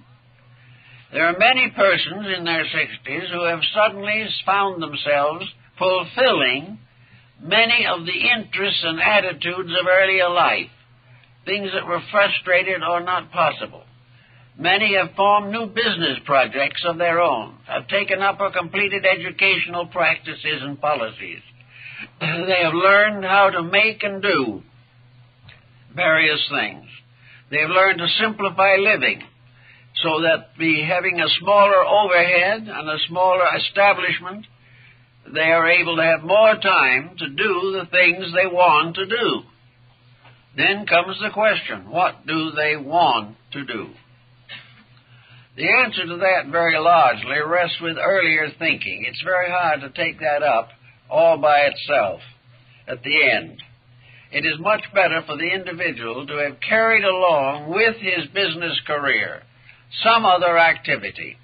There are many persons in their 60s who have suddenly found themselves fulfilling many of the interests and attitudes of earlier life, things that were frustrated or not possible. Many have formed new business projects of their own, have taken up or completed educational practices and policies. They have learned how to make and do various things. They have learned to simplify living so that having a smaller overhead and a smaller establishment, they are able to have more time to do the things they want to do. Then comes the question, what do they want to do? The answer to that very largely rests with earlier thinking. It's very hard to take that up all by itself at the end. It is much better for the individual to have carried along with his business career some other activity.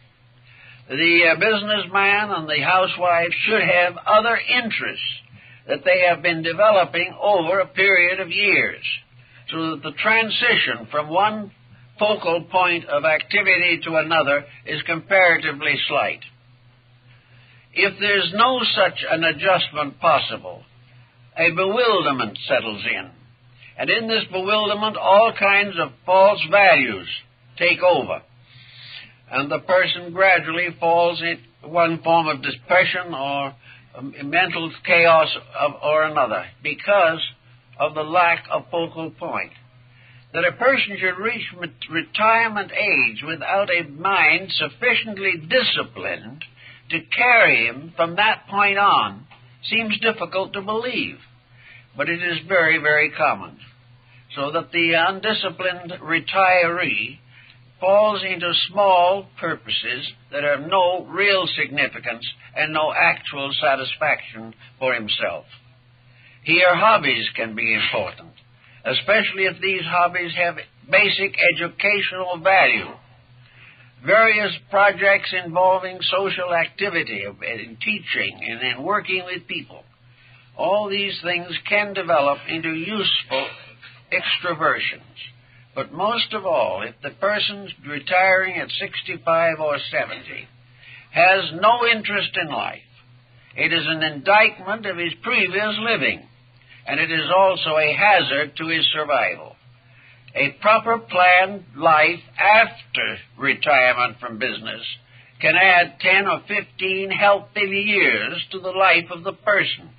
The businessman and the housewife should have other interests that they have been developing over a period of years, so that the transition from one focal point of activity to another is comparatively slight. If there's no such an adjustment possible, a bewilderment settles in. And in this bewilderment, all kinds of false values take over. And the person gradually falls in one form of depression or mental chaos or another because of the lack of focal point. That a person should reach retirement age without a mind sufficiently disciplined to carry him from that point on seems difficult to believe, but it is very, very common. So that the undisciplined retiree falls into small purposes that have no real significance and no actual satisfaction for himself. Here, hobbies can be important, especially if these hobbies have basic educational value. Various projects involving social activity, in teaching, and in working with people. All these things can develop into useful extroversions. But most of all, if the person retiring at 65 or 70 has no interest in life, it is an indictment of his previous living, and it is also a hazard to his survival. A proper planned life after retirement from business can add 10 or 15 healthy years to the life of the person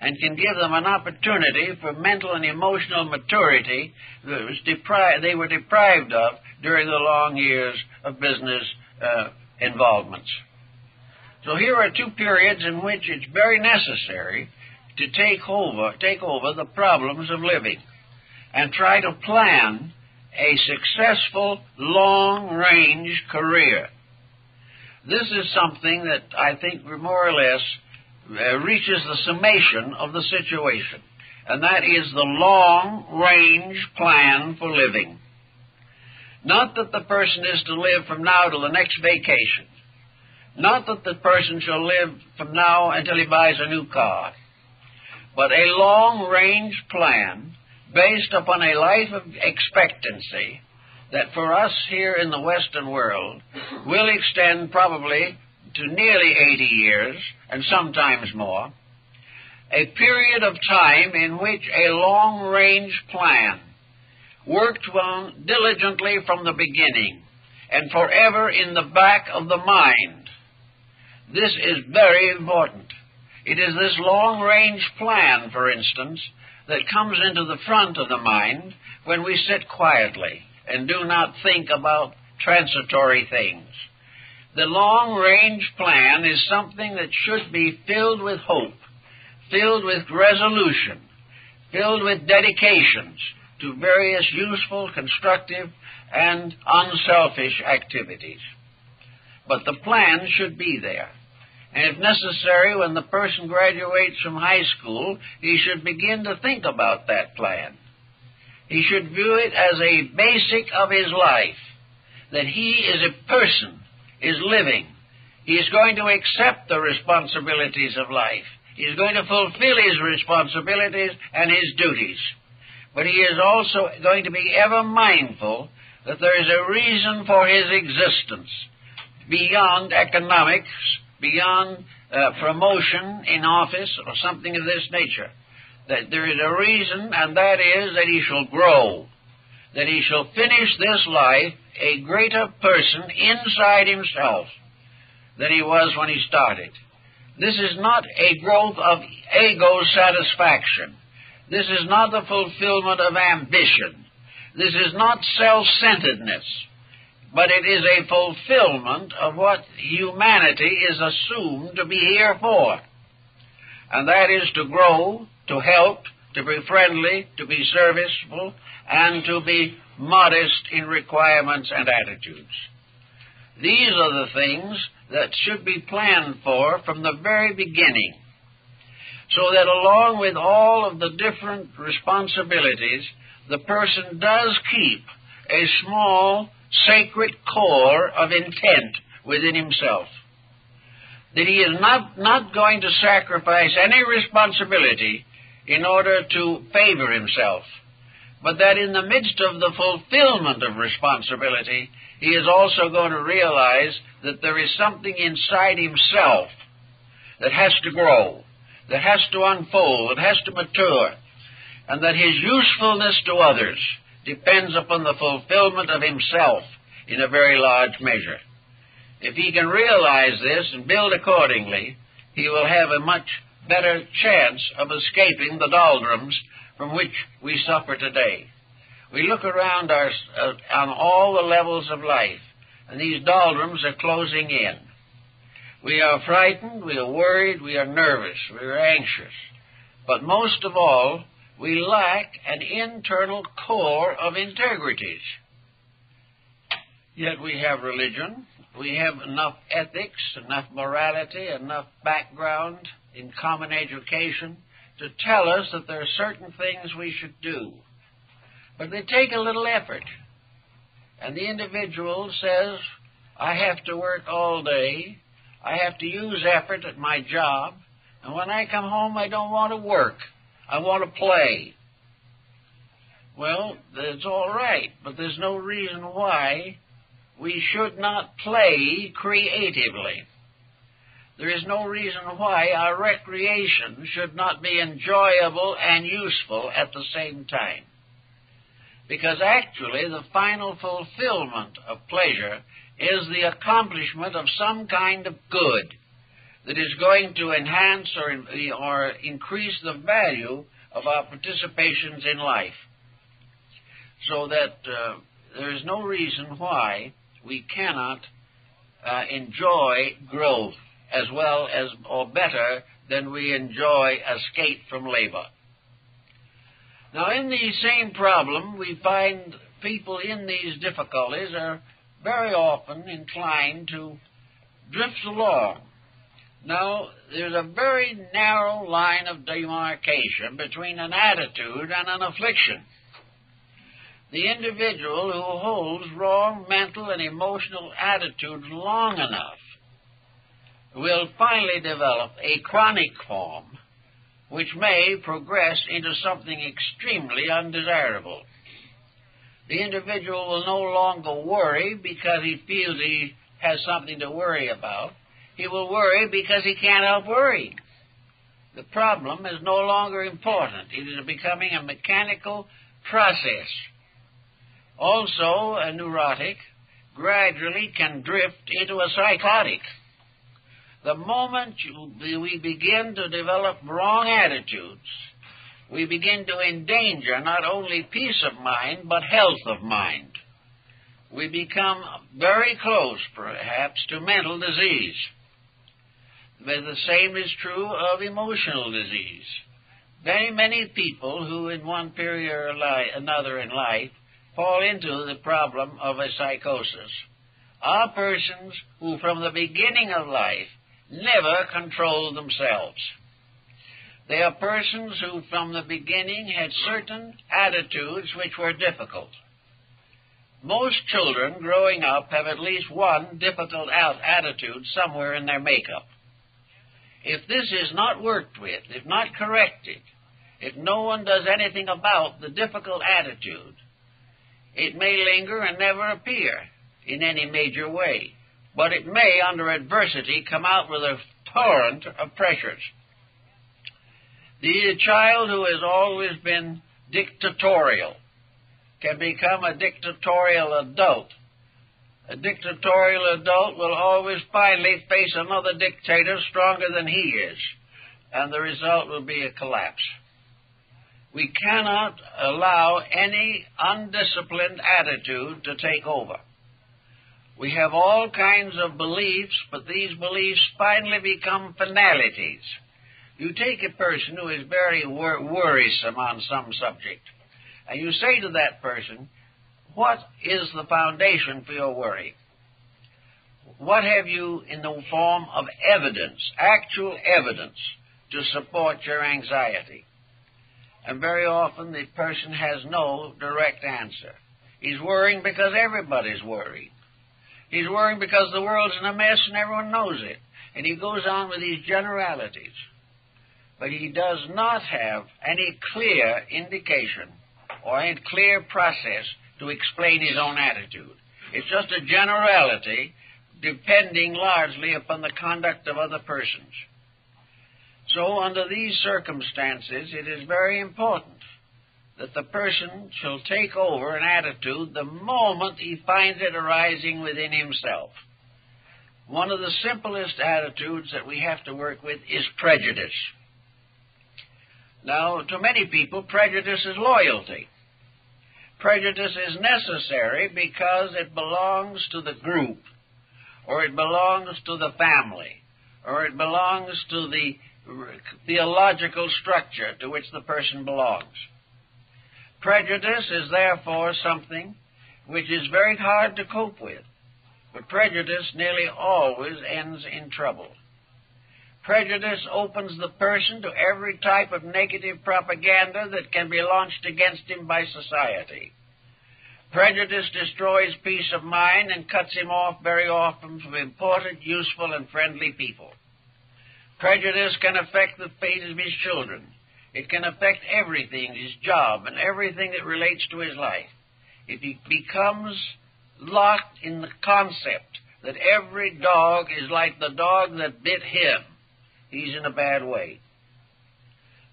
and can give them an opportunity for mental and emotional maturity that they were deprived of during the long years of business involvements. So here are two periods in which it's very necessary to take over the problems of living and try to plan a successful long-range career. This is something that I think more or less reaches the summation of the situation, and that is the long-range plan for living. Not that the person is to live from now to the next vacation. Not that the person shall live from now until he buys a new car. But a long-range plan based upon a life of expectancy that for us here in the Western world will extend probably to nearly 80 years, and sometimes more, a period of time in which a long-range plan worked on diligently from the beginning and forever in the back of the mind. This is very important. It is this long-range plan, for instance, that comes into the front of the mind when we sit quietly and do not think about transitory things. The long-range plan is something that should be filled with hope, filled with resolution, filled with dedications to various useful, constructive, and unselfish activities. But the plan should be there. And if necessary, when the person graduates from high school, he should begin to think about that plan. He should view it as a basic of his life, that he is a person, is living. He is going to accept the responsibilities of life. He is going to fulfill his responsibilities and his duties. But he is also going to be ever mindful that there is a reason for his existence beyond economics, beyond promotion in office or something of this nature. That there is a reason, and that is that he shall grow. that he shall finish this life a greater person inside himself than he was when he started. This is not a growth of ego satisfaction. This is not the fulfillment of ambition. This is not self-centeredness, but it is a fulfillment of what humanity is assumed to be here for. And that is to grow, to help, to be friendly, to be serviceable, and to be modest in requirements and attitudes. These are the things that should be planned for from the very beginning, so that along with all of the different responsibilities, the person does keep a small, sacred core of intent within himself. That he is not going to sacrifice any responsibility in order to favor himself, but that in the midst of the fulfillment of responsibility, he is also going to realize that there is something inside himself that has to grow, that has to unfold, that has to mature, and that his usefulness to others depends upon the fulfillment of himself in a very large measure. If he can realize this and build accordingly, he will have a much better chance of escaping the doldrums from which we suffer today. We look around on all the levels of life, and these doldrums are closing in. We are frightened, we are worried, we are nervous, we are anxious. But most of all, we lack an internal core of integrities. Yet we have religion, we have enough ethics, enough morality, enough background in common education to tell us that there are certain things we should do. But they take a little effort. And the individual says, I have to work all day, I have to use effort at my job, and when I come home I don't want to work, I want to play. Well, that's all right, but there's no reason why we should not play creatively. There is no reason why our recreation should not be enjoyable and useful at the same time. Because actually the final fulfillment of pleasure is the accomplishment of some kind of good that is going to enhance or increase the value of our participations in life. So that there is no reason why we cannot enjoy growth as well as or better than we enjoy escape from labor. Now, in the same problem, we find people in these difficulties are very often inclined to drift along. Now, there's a very narrow line of demarcation between an attitude and an affliction. The individual who holds wrong mental and emotional attitudes long enough will finally develop a chronic form which may progress into something extremely undesirable. The individual will no longer worry because he feels he has something to worry about. He will worry because he can't help worrying. The problem is no longer important. It is becoming a mechanical process. Also, a neurotic gradually can drift into a psychotic. The moment we begin to develop wrong attitudes, we begin to endanger not only peace of mind, but health of mind. We become very close, perhaps, to mental disease. But the same is true of emotional disease. Very many people who in one period or another in life fall into the problem of a psychosis are persons who from the beginning of life never control themselves. They are persons who from the beginning had certain attitudes which were difficult. Most children growing up have at least one difficult attitude somewhere in their makeup. If this is not worked with, if not corrected, if no one does anything about the difficult attitude, it may linger and never appear in any major way. But it may, under adversity, come out with a torrent of pressures. The child who has always been dictatorial, can become a dictatorial adult. A dictatorial adult will always finally face another dictator stronger than he is, and the result will be a collapse. We cannot allow any undisciplined attitude to take over. We have all kinds of beliefs, but these beliefs finally become finalities. You take a person who is very worrisome on some subject, and you say to that person, what is the foundation for your worry? What have you in the form of evidence, actual evidence, to support your anxiety? And very often the person has no direct answer. He's worrying because everybody's worried. He's worrying because the world's in a mess and everyone knows it. And he goes on with these generalities. But he does not have any clear indication or any clear process to explain his own attitude. It's just a generality depending largely upon the conduct of other persons. So under these circumstances, it is very important that the person shall take over an attitude the moment he finds it arising within himself. One of the simplest attitudes that we have to work with is prejudice. Now, to many people, prejudice is loyalty. Prejudice is necessary because it belongs to the group, or it belongs to the family, or it belongs to the theological structure to which the person belongs. Prejudice is therefore something which is very hard to cope with, but prejudice nearly always ends in trouble. Prejudice opens the person to every type of negative propaganda that can be launched against him by society. Prejudice destroys peace of mind and cuts him off very often from important, useful, and friendly people. Prejudice can affect the fate of his children. It can affect everything, his job, and everything that relates to his life. If he becomes locked in the concept that every dog is like the dog that bit him, he's in a bad way.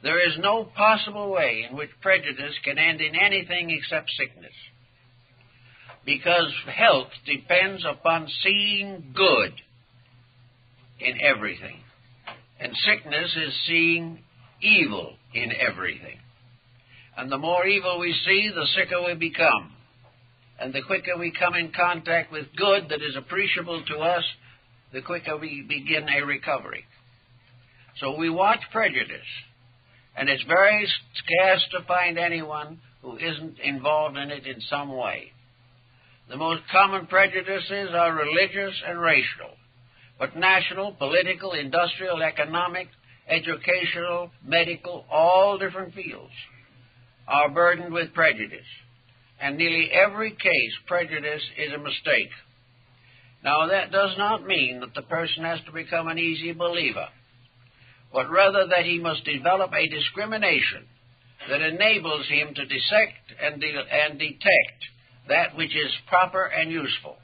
There is no possible way in which prejudice can end in anything except sickness, because health depends upon seeing good in everything, and sickness is seeing evil in everything. And the more evil we see, the sicker we become. And the quicker we come in contact with good that is appreciable to us, the quicker we begin a recovery. So we watch prejudice, and it's very scarce to find anyone who isn't involved in it in some way. The most common prejudices are religious and racial, but national, political, industrial, economic, educational, medical, all different fields are burdened with prejudice. And nearly every case, prejudice is a mistake. Now, that does not mean that the person has to become an easy believer, but rather that he must develop a discrimination that enables him to dissect and detect that which is proper and useful,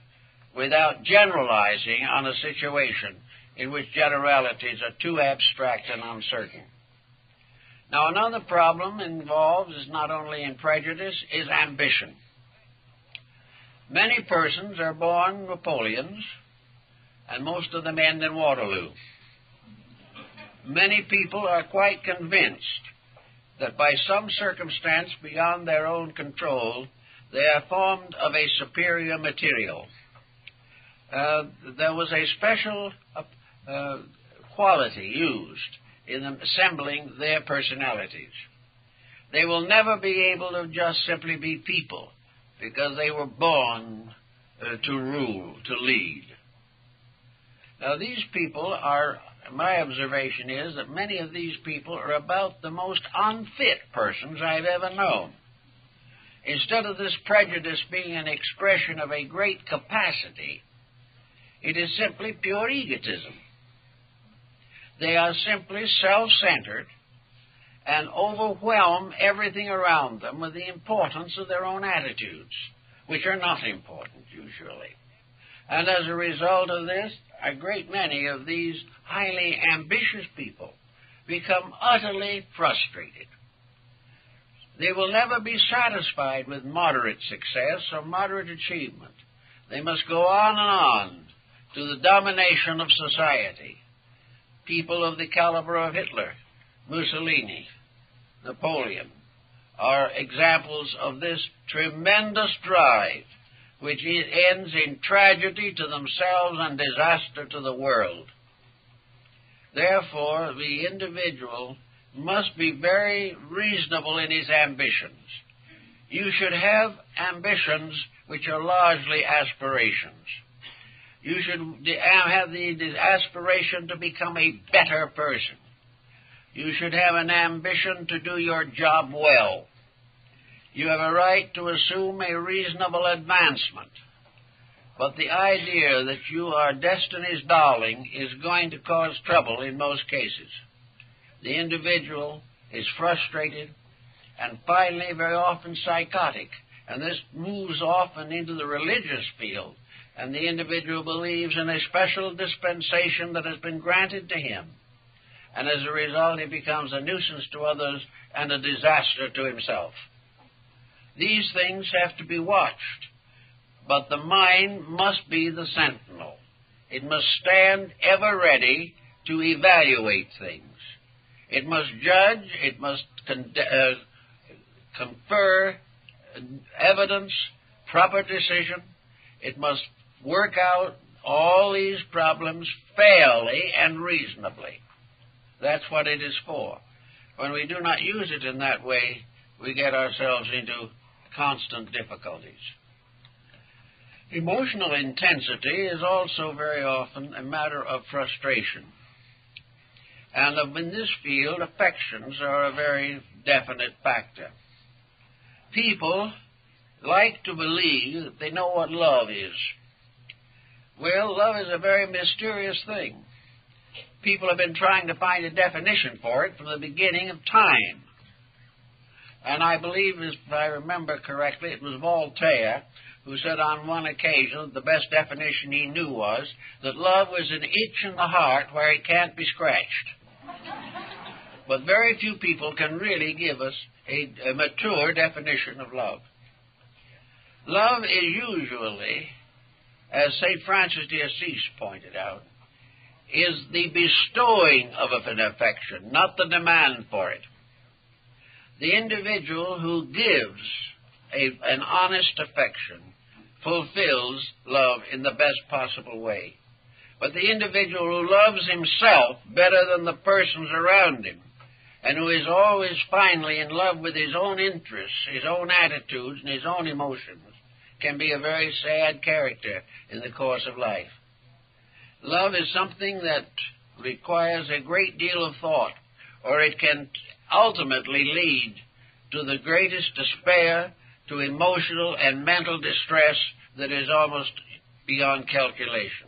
without generalizing on a situation in which generalities are too abstract and uncertain. Now, another problem involved is not only in prejudice, is ambition. Many persons are born Napoleons, and most of them end in Waterloo. Many people are quite convinced that by some circumstance beyond their own control, they are formed of a superior material. There was a special quality used in assembling their personalities. They will never be able to just simply be people because they were born to rule, to lead. Now, these people are, my observation is that many of these people are about the most unfit persons I've ever known. Instead of this prejudice being an expression of a great capacity, it is simply pure egotism. They are simply self-centered and overwhelm everything around them with the importance of their own attitudes, which are not important usually. And as a result of this, a great many of these highly ambitious people become utterly frustrated. They will never be satisfied with moderate success or moderate achievement. They must go on and on to the domination of society. People of the caliber of Hitler, Mussolini, Napoleon are examples of this tremendous drive, which ends in tragedy to themselves and disaster to the world. Therefore, the individual must be very reasonable in his ambitions. You should have ambitions which are largely aspirations. You should have the aspiration to become a better person. You should have an ambition to do your job well. You have a right to assume a reasonable advancement. But the idea that you are destiny's darling is going to cause trouble in most cases. The individual is frustrated and finally very often psychotic, and this moves often into the religious field, and the individual believes in a special dispensation that has been granted to him, and as a result he becomes a nuisance to others and a disaster to himself. These things have to be watched, but the mind must be the sentinel. It must stand ever ready to evaluate things. It must judge, it must confer evidence, proper decision. It must work out all these problems fairly and reasonably. That's what it is for. When we do not use it in that way, we get ourselves into constant difficulties. Emotional intensity is also very often a matter of frustration. And in this field, affections are a very definite factor. People like to believe that they know what love is. Well, love is a very mysterious thing. People have been trying to find a definition for it from the beginning of time. And I believe, if I remember correctly, it was Voltaire who said on one occasion that the best definition he knew was that love was an itch in the heart where it can't be scratched. But very few people can really give us a mature definition of love. Love is usually, as St. Francis de Assisi pointed out, is the bestowing of an affection, not the demand for it. The individual who gives an honest affection fulfills love in the best possible way. But the individual who loves himself better than the persons around him, and who is always finally in love with his own interests, his own attitudes, and his own emotions, can be a very sad character in the course of life. Love is something that requires a great deal of thought, or it can ultimately lead to the greatest despair, to emotional and mental distress that is almost beyond calculation.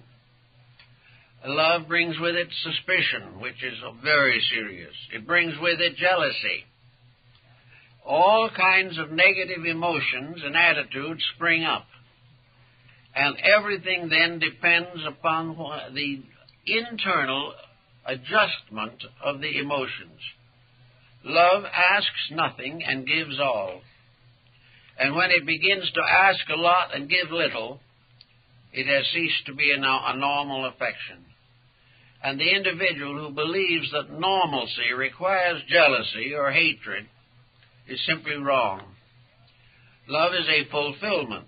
Love brings with it suspicion, which is very serious. It brings with it jealousy. All kinds of negative emotions and attitudes spring up. And everything then depends upon the internal adjustment of the emotions. Love asks nothing and gives all. And when it begins to ask a lot and give little, it has ceased to be a normal affection. And the individual who believes that normalcy requires jealousy or hatred is simply wrong. Love is a fulfillment.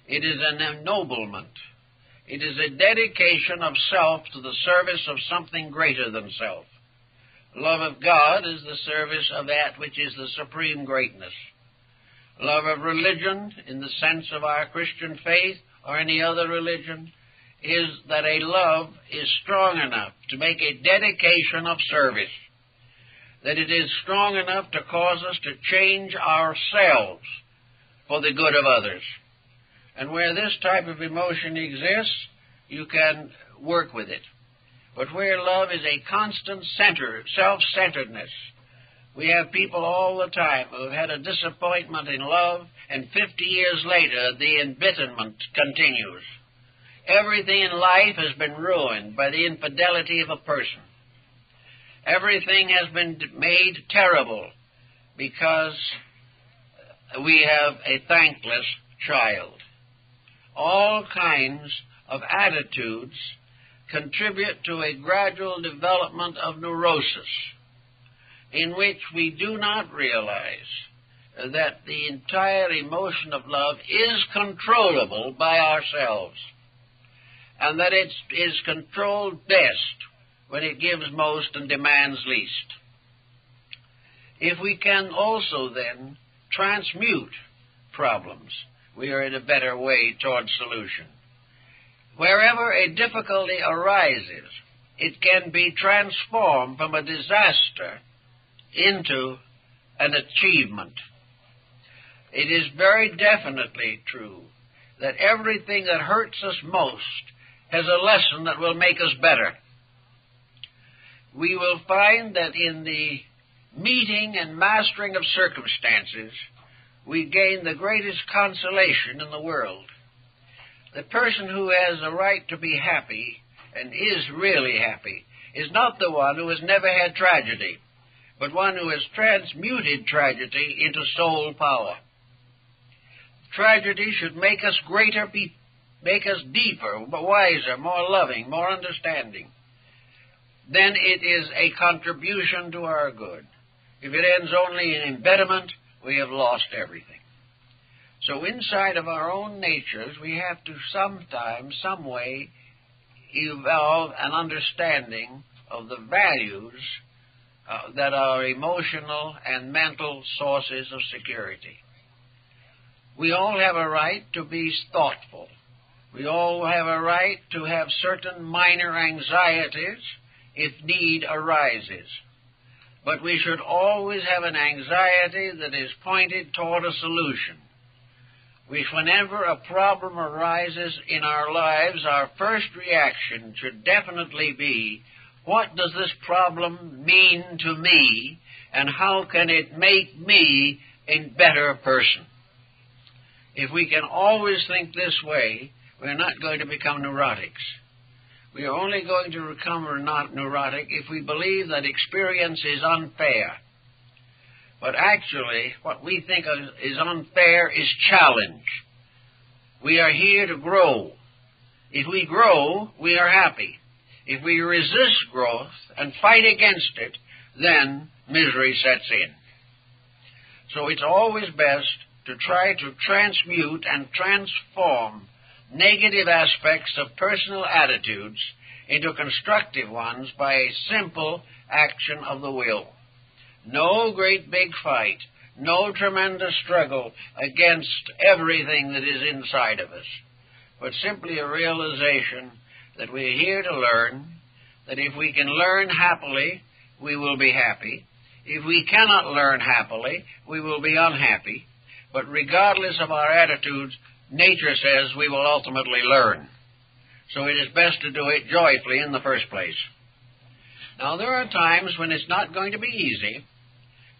It is an ennoblement. It is a dedication of self to the service of something greater than self. Love of God is the service of that which is the supreme greatness. Love of religion, in the sense of our Christian faith or any other religion, is that a love is strong enough to make a dedication of service, that it is strong enough to cause us to change ourselves for the good of others. And where this type of emotion exists, you can work with it. But where love is a constant self-centeredness, we have people all the time who have had a disappointment in love, and 50 years later the embitterment continues. Everything in life has been ruined by the infidelity of a person. Everything has been made terrible because we have a thankless child. All kinds of attitudes contribute to a gradual development of neurosis, in which we do not realize that the entire emotion of love is controllable by ourselves, and that it is controlled best when it gives most and demands least. If we can also then transmute problems, we are in a better way towards solution. Wherever a difficulty arises, it can be transformed from a disaster into an achievement. It is very definitely true that everything that hurts us most has a lesson that will make us better. We will find that in the meeting and mastering of circumstances, we gain the greatest consolation in the world. The person who has a right to be happy and is really happy is not the one who has never had tragedy, but one who has transmuted tragedy into soul power. Tragedy should make us greater, make us deeper, wiser, more loving, more understanding. Then it is a contribution to our good. If it ends only in embitterment, we have lost everything. So inside of our own natures, we have to sometimes, some way, evolve an understanding of the values that are emotional and mental sources of security. We all have a right to be thoughtful. We all have a right to have certain minor anxieties if need arises. But we should always have an anxiety that is pointed toward a solution. Whenever a problem arises in our lives, our first reaction should definitely be, what does this problem mean to me, and how can it make me a better person? If we can always think this way, we're not going to become neurotics. We are only going to become not neurotic if we believe that experience is unfair. But actually, what we think is unfair is challenge. We are here to grow. If we grow, we are happy. If we resist growth and fight against it, then misery sets in. So it's always best to try to transmute and transform negative aspects of personal attitudes into constructive ones by a simple action of the will. No great big fight, no tremendous struggle against everything that is inside of us, but simply a realization that we are here to learn, that if we can learn happily, we will be happy. If we cannot learn happily, we will be unhappy. But regardless of our attitudes, nature says we will ultimately learn. So it is best to do it joyfully in the first place. Now, there are times when it's not going to be easy,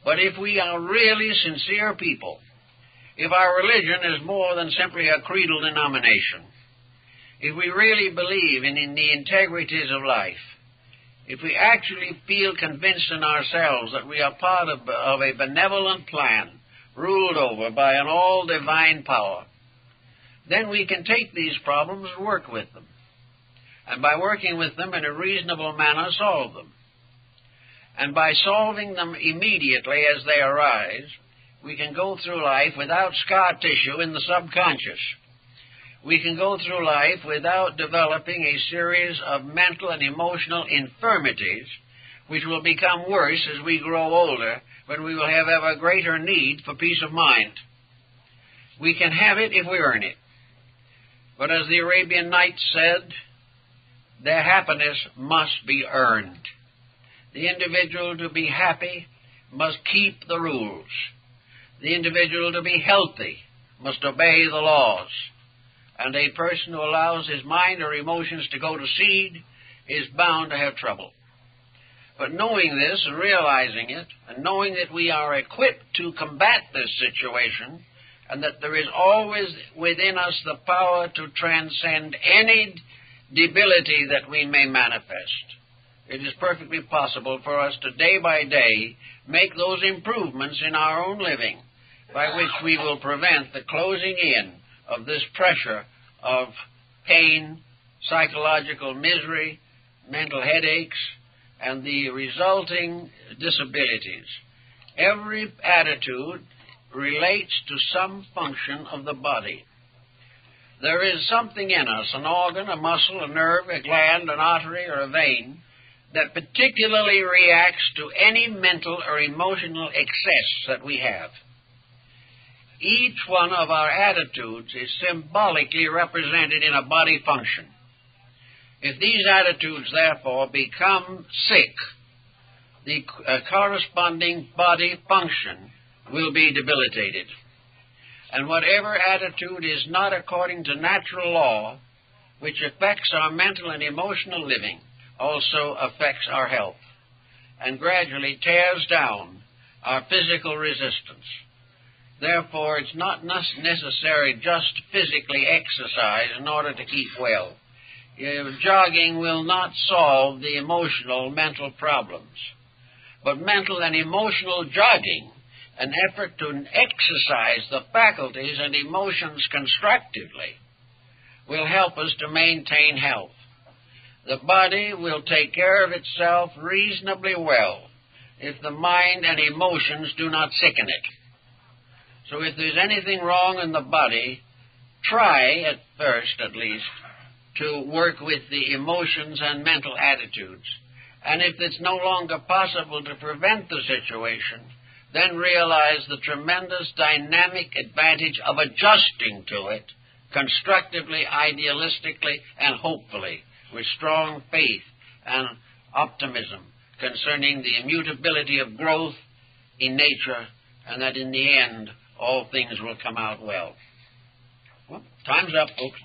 but if we are really sincere people, if our religion is more than simply a creedal denomination, if we really believe in the integrities of life, if we actually feel convinced in ourselves that we are part of a benevolent plan ruled over by an all-divine power, then we can take these problems and work with them. And by working with them in a reasonable manner, solve them. And by solving them immediately as they arise, we can go through life without scar tissue in the subconscious. We can go through life without developing a series of mental and emotional infirmities which will become worse as we grow older, when we will have ever greater need for peace of mind. We can have it if we earn it. But as the Arabian Nights said, their happiness must be earned. The individual to be happy must keep the rules. The individual to be healthy must obey the laws. And a person who allows his mind or emotions to go to seed is bound to have trouble. But knowing this and realizing it, and knowing that we are equipped to combat this situation, and that there is always within us the power to transcend any debility that we may manifest, it is perfectly possible for us to day by day make those improvements in our own living by which we will prevent the closing in of this pressure of pain, psychological misery, mental headaches, and the resulting disabilities. Every attitude relates to some function of the body. There is something in us, an organ, a muscle, a nerve, a gland, an artery, or a vein, that particularly reacts to any mental or emotional excess that we have. Each one of our attitudes is symbolically represented in a body function. If these attitudes, therefore, become sick, the corresponding body function will be debilitated. And whatever attitude is not according to natural law, which affects our mental and emotional living, also affects our health, and gradually tears down our physical resistance. Therefore, it's not necessary just to physically exercise in order to keep well. Jogging will not solve the emotional, mental problems. But mental and emotional jogging, an effort to exercise the faculties and emotions constructively, will help us to maintain health. The body will take care of itself reasonably well if the mind and emotions do not sicken it. So if there's anything wrong in the body, try, at first at least, to work with the emotions and mental attitudes. And if it's no longer possible to prevent the situation, then realize the tremendous dynamic advantage of adjusting to it constructively, idealistically, and hopefully, with strong faith and optimism concerning the immutability of growth in nature, and that in the end all things will come out well. Well, time's up, folks.